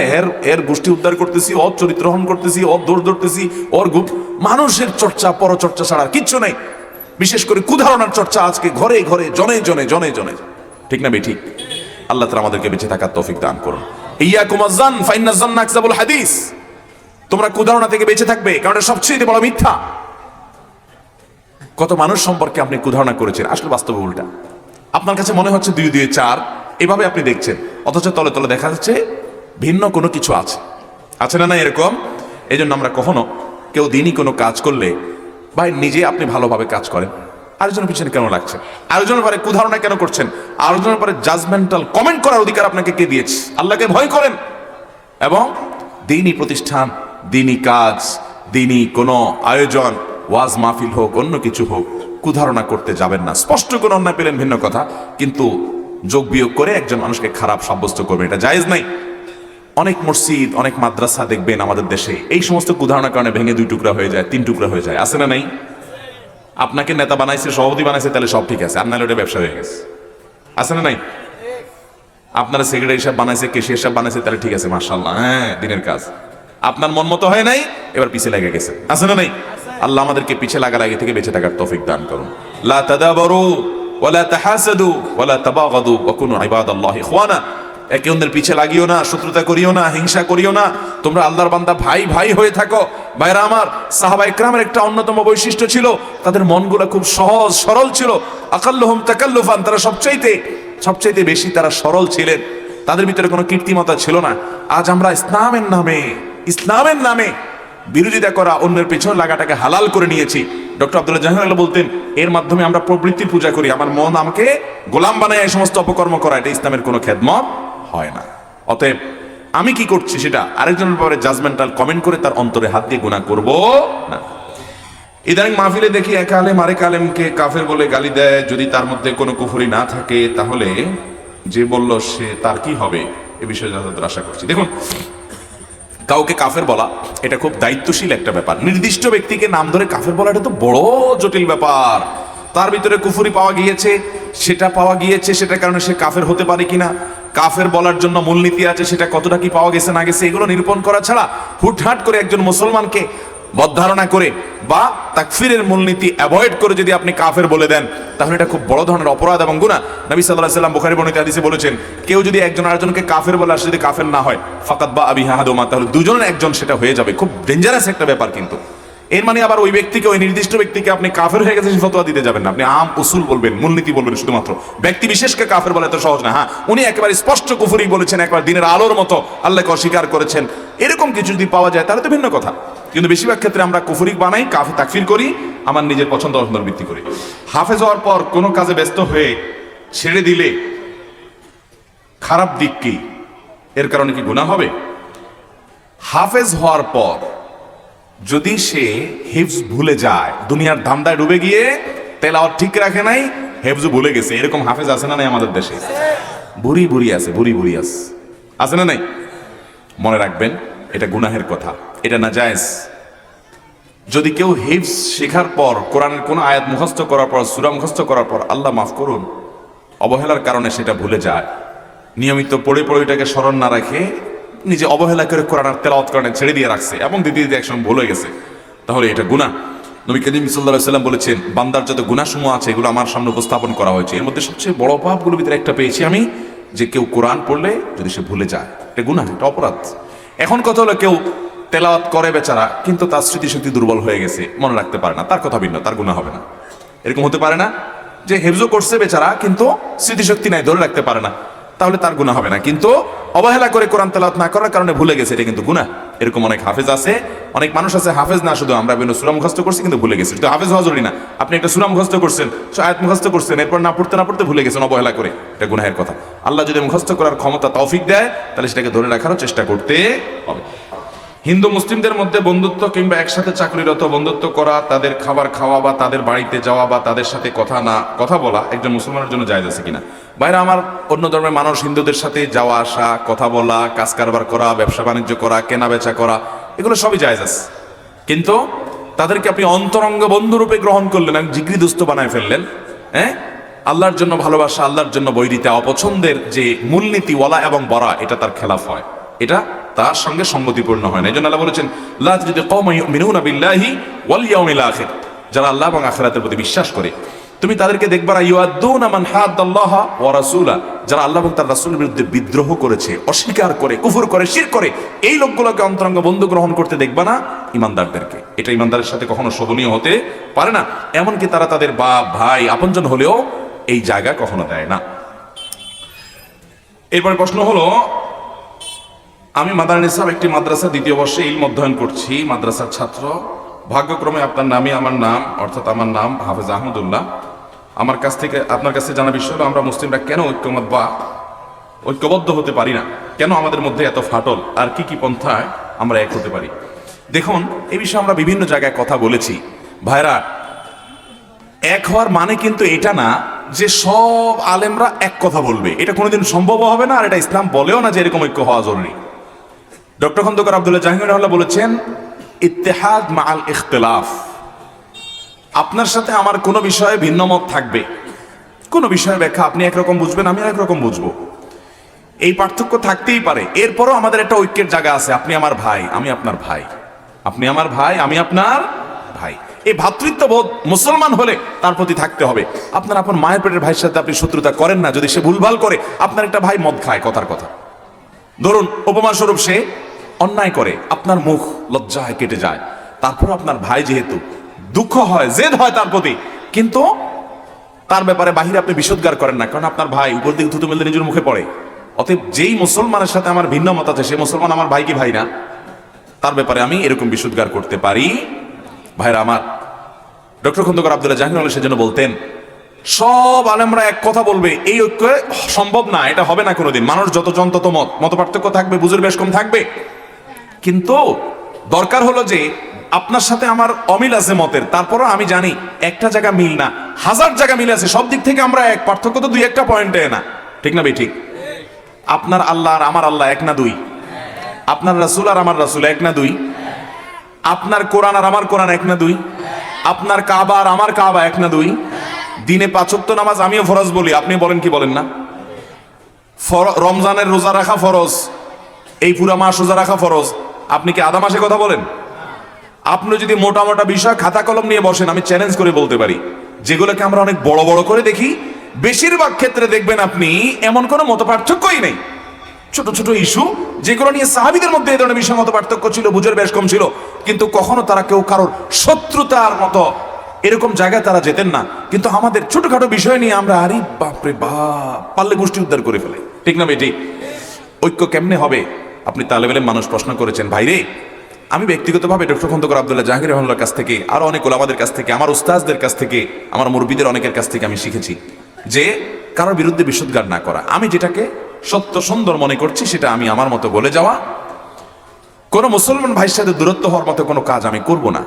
এর গোষ্ঠী উদ্ধার করতেছি, ওর চরিত্র হরণ করতেছি, ওর দোষ ধরতেছি, ওর মানুষের চর্চা পরচর্চা ছাড়া কিচ্ছু নেই। বিশেষ করে কুধারণার চর্চা আজকে ঘরে ঘরে জনে জনে জনে জনে, ঠিক না বেঠিক? আল্লাহ তাআলা আমাদেরকে বেঁচে থাকার তৌফিক দান করুন। ইয়াকুম আয-যান ফাইন্নায যান্না আকযাবুল হাদিস, তোমরা কুধারণা থেকে বেঁচে থাকবে, কারণ এটা সবচেয়ে বড় মিথ্যা। কত মানুষ সম্পর্কে আপনি কুধারণা করেছেন, আসলে বাস্তবে উল্টা। আপনার কাছে মনে হচ্ছে 2 2 4, এভাবে আপনি দেখছেন, অথচ তলে তলে দেখা যাচ্ছে ভিন্ন কোনো কিছু আছে। আছে না? না এরকম? এই জন্য আমরা কখনো কেউ দিনই কোনো কাজ করলে, ভাই নিজে আপনি ভালোভাবে কাজ করেন, আরেকজনের পিছনে কেন লাগছেন? আরেকজনের পরে কুধারণা কেন করছেন? আরেকজনের পরে জাজমেন্টাল কমেন্ট করার অধিকার আপনাকে কে দিয়েছে? আল্লাহকে ভয় করেন এবং দিনই প্রতিষ্ঠান, দিনই কাজ, দিনই কোনো আয়োজন, ওয়াজ মাহফিল হোক অন্য কিছু হোক, কুধারণা করতে যাবেন না। স্পষ্ট কোনো অন্যায় পেলেন ভিন্ন কথা, কিন্তু যোগ বিয়োগ করে একজন মানুষকে খারাপ সাব্যস্ত করবেন, এটা জায়েজ নাই। অনেক মসজিদ, অনেক মাদ্রাসা দেখবেন আমাদের দেশে এই সমস্ত কুধারণার কারণে ভেঙে 2 টুকরা হয়ে যায়, 3 টুকরা হয়ে যায়। আছে না নাই? আপনাকে নেতা বানাইছে, সভাপতি বানাইছে, তাহলে সব ঠিক আছে, আর নাহলে ওটা ব্যবসা হয়ে গেছে। আছে না নাই? আপনারা সেক্রেটারি সাহেব বানাইছে, কেশিয়ার সাহেব বানাইছে, তাহলে ঠিক আছে, মাশাআল্লাহ, হ্যাঁ দিনের কাজ। আপনার মন মতো হয় নাই, এবার পিছে লেগে গেছে। আছে না নাই? আল্লাহ আমাদেরকে পিছে লাগার আগে থেকে বেঁচে থাকার তৌফিক দান করুন। লা তাদাবারু ওয়ালা তাহাসাদু ওয়ালা তাবাগাদু ওয়া কুনু ইবাদাল্লাহি ইখওয়ানা, একে অন্যের পিছে লাগিও না, শত্রুতা করিও না, হিংসা করিও না, তোমরা আল্লাহর বান্দা ভাই ভাই হয়ে থাকো। ভাইরা আমার, সাহাবায়ে কেরামের একটা অন্যতম বৈশিষ্ট্য ছিল, তাদের মনগুলো খুব সহজ সরল ছিল। আকাল্লুহুম তাকাল্লুফান, তারা সবচাইতে বেশি তারা সরল ছিলেন, তাদের ভিতরে কোনো কৃত্রিমতা ছিল না। আজ আমরা ইসলামের নামে বিরোধিতা করা, অন্যের পেছনে লাগাটাকে হালাল করে নিয়েছি। ডক্টর আব্দুল্লাহ জাহাঙ্গীর বলতেন, এর মাধ্যমে আমরা প্রবৃত্তির পূজা করি, আমার মন আমাকে গোলাম বানায় এই সমস্ত অপকর্ম করা, এটা ইসলামের কোনো খেদমত হয় না। অতএব আমি কি করছি সেটা আরেকজনের ব্যাপারে জাজমেন্টাল কমেন্ট করে তার অন্তরে হাত দিয়ে গুনাহ করব না। ইদানিং মাহফিলে দেখি এক আলেম আরেক আলেমকে কাফের বলে গালি দেয়, যদি তার মধ্যে কোনো কুফরি না থাকে তাহলে যে বলল সে তার কি হবে, এ বিষয়ে যথাযথ আশা করছি। দেখুন, কাউকে কাফের বলা এটা খুব দায়িত্বশীল একটা ব্যাপার। নির্দিষ্ট ব্যক্তিকে নাম ধরে কাফের বলা এটা তো বড় জটিল ব্যাপার। তার ভিতরে কুফরি পাওয়া গিয়েছে, সেটার কারণে সে কাফের হতে পারে কিনা, কাফের বলার জন্য মূলনীতি আছে, সেটা কতটা কি পাওয়া গেছে না গেছে, এগুলো নিরূপণ করা ছাড়া হুটহাট করে একজন মুসলমানকে বদধারণা করে বা তাকফিরের মূলনীতি অ্যাভয়েড করে যদি আপনি কাফের বলে দেন, তাহলে এটা খুব বড় ধরনের অপরাধ এবং গুনাহ। নবী সাল্লাল্লাহু আলাইহি ওয়াসাল্লাম বুখারী বর্ণিত হাদিসে বলেছেন, কেউ যদি একজন আরেকজনকে কাফের বলে আর যদি কাফের না হয়, ফাকাত বা আবিহা আহাদুমা, তাহলে দুজনের একজন সেটা হয়ে যাবে। খুব ডেঞ্জারাস একটা ব্যাপার। কিন্তু এর মানে আবার ওই ব্যক্তিকে, ওই নির্দিষ্ট ব্যক্তিকে আপনি কাফের হয়ে গেছে ফতোয়া দিতে যাবেন না। আপনি আম উসুল বলবেন, মূলনীতি বলবেন শুধুমাত্র। ব্যক্তি বিশেষকে কাফের বলা তো সহজ না। হ্যাঁ, উনি একেবারে স্পষ্ট কুফরি বলেছেন, একবার দিনের আলোর মতো আল্লাহকে অস্বীকার করেছেন, এরকম কিছু যদি পাওয়া যায় তাহলে তো ভিন্ন কথা। কিন্তু বেশিরভাগ ক্ষেত্রে আমরা কুফরি বানাই, কাফির তাকফির করি, আমার নিজের পছন্দ অপছন্দের ভিত্তি করি। হাফেজ হওয়ার পর কোনো কাজে ব্যস্ত হয়ে ছেড়ে দিলে খারাপ দিক কি? এর কারণে কি গুনাহ হবে? হাফেজ হওয়ার পর যদি সে হিফজ ভুলে যায়, দুনিয়ার ধান্দায় ডুবে গিয়ে তেলাওয়াত ঠিক রাখে নাই, হিফজ ভুলে গেছে, এরকম হাফেজ আছে না নাই আমাদের দেশে? বুড়ি আছে না নাই? মনে রাখবেন, এটা গুনাহের কথা, এটা নাজায়েজ। যদি কেউ হিফজ শেখার পর, কোরআনের কোন আয়াত মুখস্থ করার পর, সূরা মুখস্থ করার পর, আল্লাহ মাফ করুন, অবহেলার কারণে সেটা ভুলে যায়, নিয়মিত পড়ে এটাকে স্মরণ না রাখে নিজে অবহেলা করে কোরআন তেলাওয়াত করেন, ছেড়ে দিয়ে রাখছে এবং দিতে একসময় ভুলে গেছে, তাহলে এটা গুনাহ। নবী করিম সাল্লাল্লাহু আলাইহি ওয়াসাল্লাম বলেছেন, বান্দার যত গুনাহসমূহ আছে এগুলো আমার সামনে উপস্থাপন করা হয়েছে, এর মধ্যে সবচেয়ে বড় পাপগুলোর ভিতরে একটা পেয়েছি আমি, যে কেউ কোরআন পড়লে যদি সে ভুলে যায়, এটা গুনাহ, এটা অপরাধ। এখন কথা হলো, কেউ তেলাওয়াত করে বেচারা, কিন্তু তার স্মৃতিশক্তি দুর্বল হয়ে গেছে, মনে রাখতে পারে না, তার কথা ভিন্ন, তার গুনাহ হবে না। এরকম হতে পারে না যে হেফজো করছে বেচারা কিন্তু স্মৃতিশক্তি নাই, ধরে রাখতে পারে না, তাহলে তার গুনাহ হবে না। কিন্তু অবহেলা করে কোরআন তেলাওয়াত না করার কারণে ভুলে গেছে, এটা কিন্তু গুনাহ। এরকম অনেক হাফেজ আছে, অনেক মানুষ আছে হাফেজ না, শুধু আমরা বিভিন্ন সূরা মুখস্থ করছি কিন্তু ভুলে গেছি। তো হাফেজ হওয়া জরুরি না, আপনি একটা সূরা মুখস্থ করছেন, আয়াত মুখস্থ করছেন, এরপর না পড়তে ভুলে গেছেন অবহেলা করে, এটা গুনাহের কথা। আল্লাহ যদি মুখস্থ করার ক্ষমতা তৌফিক দেয় তাহলে সেটাকে ধরে রাখারও চেষ্টা করতে হবে। হিন্দু মুসলিমদের মধ্যে বন্ধুত্ব কিংবা একসাথে চাকরিরত বন্ধুত্ব করা, তাদের খাবার খাওয়া বা তাদের বাড়িতে যাওয়া বা তাদের সাথে কথা বলা একজন মুসলমানের জন্য জায়েজ আছে কিনা? বাইরে আমার অন্য ধর্মের মানুষ হিন্দুদের সাথে যাওয়া আসা, কথা বলা, কাজ কারবার করা, ব্যবসা বাণিজ্য করা, কেনা বেচা করা, এগুলো সবই জায়েজ আছে। কিন্তু তাদেরকে আপনি অন্তরঙ্গ বন্ধুরূপে গ্রহণ করলেন, জিগরি দোস্ত বানায় ফেললেন। হ্যাঁ, আল্লাহর জন্য ভালোবাসা, আল্লাহর জন্য বৈরিতা, অপছন্দের যে মূলনীতি ওয়ালা এবং বরা, এটা তার খেলাফ হয়, এটা তার সঙ্গে সঙ্গতিপূর্ণ হয় না। এই জন্য আল্লাহ বলেছেন, লা তাজিদু কওমান ইউমিনুনা বিল্লাহি ওয়াল ইয়াউমিল আখির, যারা আল্লাহ এবং আখিরাতের প্রতি বিশ্বাস করে তুমি তাদেরকে দেখবা না, ইউআদ্দুনা মান হাদ্দাল্লাহ ওয়া রাসূলা, যারা আল্লাহ এবং তার রাসূলের বিরুদ্ধে বিদ্রোহ করেছে, অস্বীকার করে, কুফর করে, শিরক করে, এই লোকগুলোকে অন্তরঙ্গ বন্ধু গ্রহণ করতে দেখবা না ইমানদারদেরকে। এটা ইমানদারের সাথে কখনো শোভনীয় হতে পারে না। এমনকি তারা তাদের বাপ ভাই আপনজন হলেও এই জায়গা কখনো দেয় না। এরপরে প্রশ্ন হলো, আমি মাদারনিসাব একটি মাদ্রাসা দ্বিতীয় বর্ষে ইলম অধ্যয়ন করছি, মাদ্রাসার ছাত্র। ভাগ্যক্রমে আপনার নামই আমার নাম, অর্থাৎ আমার নাম হাফেজ আহমদুল্লাহ। আপনার কাছে জানা বিষয় হলো, আমরা মুসলিমরা কেন ঐক্যবদ্ধ হতে পারি না? কেন আমাদের মধ্যে এত ফাটল? আর কি কি পন্থায় আমরা এক হতে পারি? দেখুন, এই বিষয়ে আমরা বিভিন্ন জায়গায় কথা বলেছি। ভাইরা, এক হওয়ার মানে কিন্তু এটা না যে সব আলেমরা এক কথা বলবে, এটা কোনোদিন সম্ভব হবে না। আর এটা ইসলাম বলেও না যে এরকম ঐক্য হওয়া জরুরি। ডক্টর খন্দকার আব্দুল্লাহ জাহাঙ্গীর রাহিমাহুল্লাহ বলেছেন, ইত্তেহাদ মাআল ইখতিলাফ। আপনার সাথে আমার কোনো বিষয়ে ভিন্ন মত থাকবে, কোনো বিষয়ের ব্যাখ্যা আপনি একরকম বুঝবেন, আমি একরকম বুঝবো, এই পার্থক্য থাকতেই পারে। এরপরও আমাদের একটা ঐক্যের জায়গা আছে। আপনি আমার ভাই, আমি আপনার ভাই, আপনি আমার ভাই, আমি আপনার ভাই। এই ভ্রাতৃত্ববোধ মুসলমান হলে তার প্রতি থাকতে হবে। আপনার মায়ের পেটের ভাইয়ের সাথে আপনি শত্রুতা করেন না যদি সে ভুলভাল করে। আপনার একটা ভাই মদ খায়, কথার কথা, ধরুন উপমা স্বরূপ সে অন্যায় করে, আপনার মুখ লজ্জায় কেটে যায়, তারপর আপনার ভাই যেহেতু দুঃখ হয়, জেদ হয় তার প্রতি, কিন্তু তার ব্যাপারে বাহিরে আপনি বিষোদ্গার করেন না, কারণ আপনার ভাই উপর দিকে থুতু মেলতে নিজের মুখে পড়ে। অতএব যেই মুসলমানের সাথে আমার ভিন্ন মত আছে, সেই মুসলমান আমার ভাই কি ভাই না? তার ব্যাপারে আমি এরকম বিষোদ্গার করতে পারি। ভাইরা আমার, ডক্টর খন্দকার আব্দুল্লাহ জাহাঙ্গীর সেজন্য বলতেন, সব আলেমরা এক কথা বলবে, এই ঐক্য সম্ভব না, এটা হবে না কোনোদিন। মানুষ যতজন তত মত পার্থক্য থাকবে, বুঝের বেশ কম থাকবে, কিন্তু দরকার হলো যে আপনার সাথে আমার অমিল আছে মতের, তারপরও আমি জানি একটা জায়গা মিল না, হাজার জায়গা মিল আছে, সব দিক থেকে আমরা এক, পার্থক্য তো দুই একটা পয়েন্টে না, ঠিক না? ঠিক। আপনার আল্লাহ আর আমার আল্লাহ এক না দুই? আপনার রাসূল আর আমার রাসূল এক না দুই? আপনার কোরআন আর আমার কোরআন এক না দুই? আপনার কাবা আর আমার কাবা এক না দুই? দিনে 5 ওয়াক্ত নামাজ আমিও ফরজ বলি, আপনি বলেন কি বলেন না? রমজানের রোজা রাখা ফরজ, এই পুরা মাস রোজা রাখা ফরজ, আপনি কি আধা মাসে কথা বলেন? আপনি যদি মোটা মোটা বিষয় খাতা কলম নিয়ে বসেন, আমি চ্যালেঞ্জ করে বলতে পারি, যেগুলোকে আমরা অনেক বড় বড় করে দেখি, বেশিরভাগ ক্ষেত্রে দেখবেন আপনি এমন কোনো মত পার্থক্যই নেই। ছোট ছোট ইস্যু যেগুলো নিয়ে সাহাবীদের মধ্যে এই ধরনের বিষয় মত পার্থক্য ছিল, বুঝের বেশ কম ছিল, কিন্তু কখনো তারা কেউ কারোর শত্রুতার মতো এরকম জায়গায় তারা যেতেন না। কিন্তু আমাদের ছোটখাটো বিষয় নিয়ে আমরা আরে বাপরে বাপ, পারলে গোষ্ঠী উদ্ধার করে ফেলে, ঠিক না বেটি? ঐক্য কেমনে হবে? আপনি তালেবেলের মানুষ প্রশ্ন করেছেন। ভাইরে, আমি ব্যক্তিগতভাবে ডক্টর খন্দকার আব্দুল্লাহ জাহাঙ্গীর রাহিমাহুল্লাহর কাছ থেকে, আরো অনেক ওলামাদের কাছ থেকে, আমার উস্তাজদের কাছ থেকে, আমার মুরব্বিদের অনেকের কাছ থেকে আমি শিখেছি যে কারোর বিরুদ্ধে বিষোদ্গার না করা। আমি যেটাকে সত্য সুন্দর মনে করছি সেটা আমি আমার মতো বলে যাওয়া, কোন মুসলমান ভাইয়ের সাথে দূরত্ব হওয়ার মতো কোনো কাজ আমি করব না।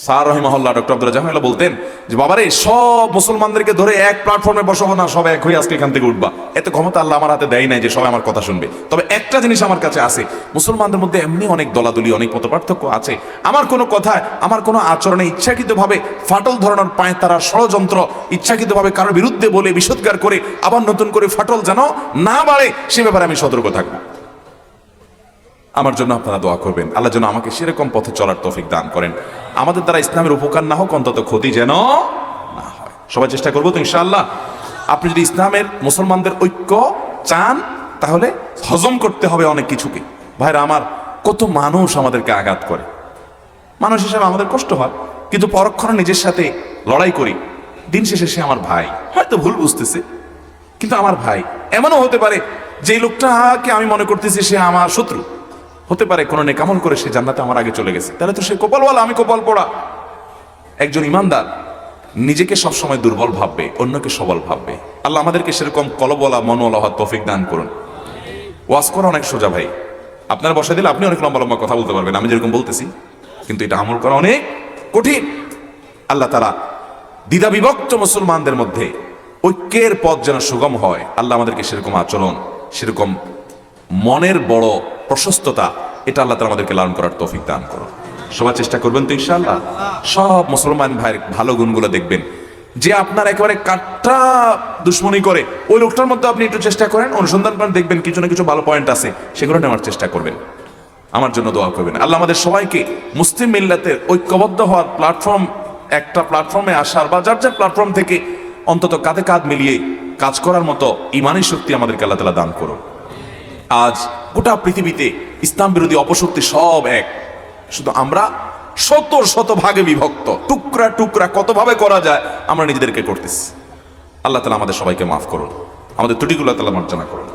স্যার রহিমাহুল্লাহ ডক্টর আব্দুল্লাহ জাহাঙ্গীর বলতেন যে, বাবারে, সব মুসলমানদেরকে ধরে এক প্ল্যাটফর্মে বসাবো না, সবাই এক হয়ে আজকে এখান থেকে উঠবা, এত ক্ষমতা আল্লাহ আমার হাতে দেয় নাই যে সবাই আমার কথা শুনবে। তবে একটা জিনিস আমার কাছে আছে, মুসলমানদের মধ্যে এমনি অনেক দলাদলি, অনেক মতপার্থক্য আছে। আমার কোনো কথায়, আমার কোনো আচরণে ইচ্ছাকৃতভাবে ফাটল ধরানোর পায় তারা ষড়যন্ত্র, ইচ্ছাকৃতভাবে কারোর বিরুদ্ধে বলে বিষোদ্গার করে আবার নতুন করে ফাটল যেন না বাড়ে, সে ব্যাপারে আমি সতর্ক থাকবো। আমার জন্য আপনারা দোয়া করবেন, আল্লাহ যেন আমাকে সেরকম পথে চলার তৌফিক দান করেন। আমাদের দ্বারা ইসলামের উপকার না হোক, অন্তত ক্ষতি যেন না হয়। সবাই চেষ্টা করবো তো ইনশাআল্লাহ। আপনি যদি ইসলামের, মুসলমানদের ঐক্য চান, তাহলে হজম করতে হবে অনেক কিছুকে। ভাইরা আমার, কত মানুষ আমাদেরকে আঘাত করে, মানুষ হিসেবে আমাদের কষ্ট হয়, কিন্তু পরক্ষণে নিজের সাথে লড়াই করি, দিন শেষে সে আমার ভাই, হয়তো ভুল বুঝতেছে, কিন্তু আমার ভাই এমনও হতে পারে যে লোকটাকে আমি মনে করতেছি সে আমার শত্রু, হতে পারে কোনো নেকামল করে সে জান্নাতে আমার আগে চলে গেছে, তাহলে তো সে কপালওয়ালা, আমি কপাল পোড়া। একজন ইমানদার নিজেকে সবসময় দুর্বল ভাববে, অন্যকে সবল ভাববে। আল্লাহ আমাদেরকে সেরকম কলবওয়ালা মনওয়ালা হওয়ার তৌফিক দান করুন। ওয়াজ করা অনেক সোজা ভাই, আপনার বসা দিলে আপনি অনেক লম্বা লম্বা কথা বলতে পারবেন আমি যেরকম বলতেছি, কিন্তু এটা আমল করা অনেক কঠিন। আল্লাহ তাআলা দ্বিধা বিভক্ত মুসলমানদের মধ্যে ঐক্যের পথ যেন সুগম হয়, আল্লাহ আমাদেরকে সেরকম আচরণ, সেরকম মনের বড় প্রশস্ততা, এটা আল্লাহ তাআলা আমাদেরকে লালন করার তৌফিক দান করুন। সবাই চেষ্টা করবেন তো ইনশাআল্লাহ। সব মুসলমান ভাইয়ের ভালো গুণগুলো দেখবেন। যে আপনার একেবারে কাট্টা দুশ্মনী করে, ওই লোকটার মধ্যে আপনি একটু চেষ্টা করেন, অনুসন্ধান করেন, দেখবেন কিছু না কিছু ভালো পয়েন্ট আছে, সেগুলো নেওয়ার চেষ্টা করবেন। আমার জন্য দোয়া করবেন। আল্লাহ আমাদের সবাইকে মুসলিম মিল্লাতের ঐক্যবদ্ধ হওয়ার প্ল্যাটফর্ম, একটা প্ল্যাটফর্মে আসার বা যার যার প্ল্যাটফর্ম থেকে অন্তত কাঁধে কাঁধ মিলিয়ে কাজ করার মতো ইমানি শক্তি আমাদেরকে আল্লাহ তাআলা দান করুন। আজ গোটা পৃথিবীতে ইসলাম বিরোধী অপশক্তি সব এক, শুধু আমরা শত শত ভাগে বিভক্ত, টুকরা টুকরা কতভাবে করা যায় আমরা নিজেদেরকে করতেছি। আল্লাহ তাআলা আমাদের সবাইকে মাফ করুন, আমাদের ত্রুটিগুলো আল্লাহ তাআলা মার্জনা করুন।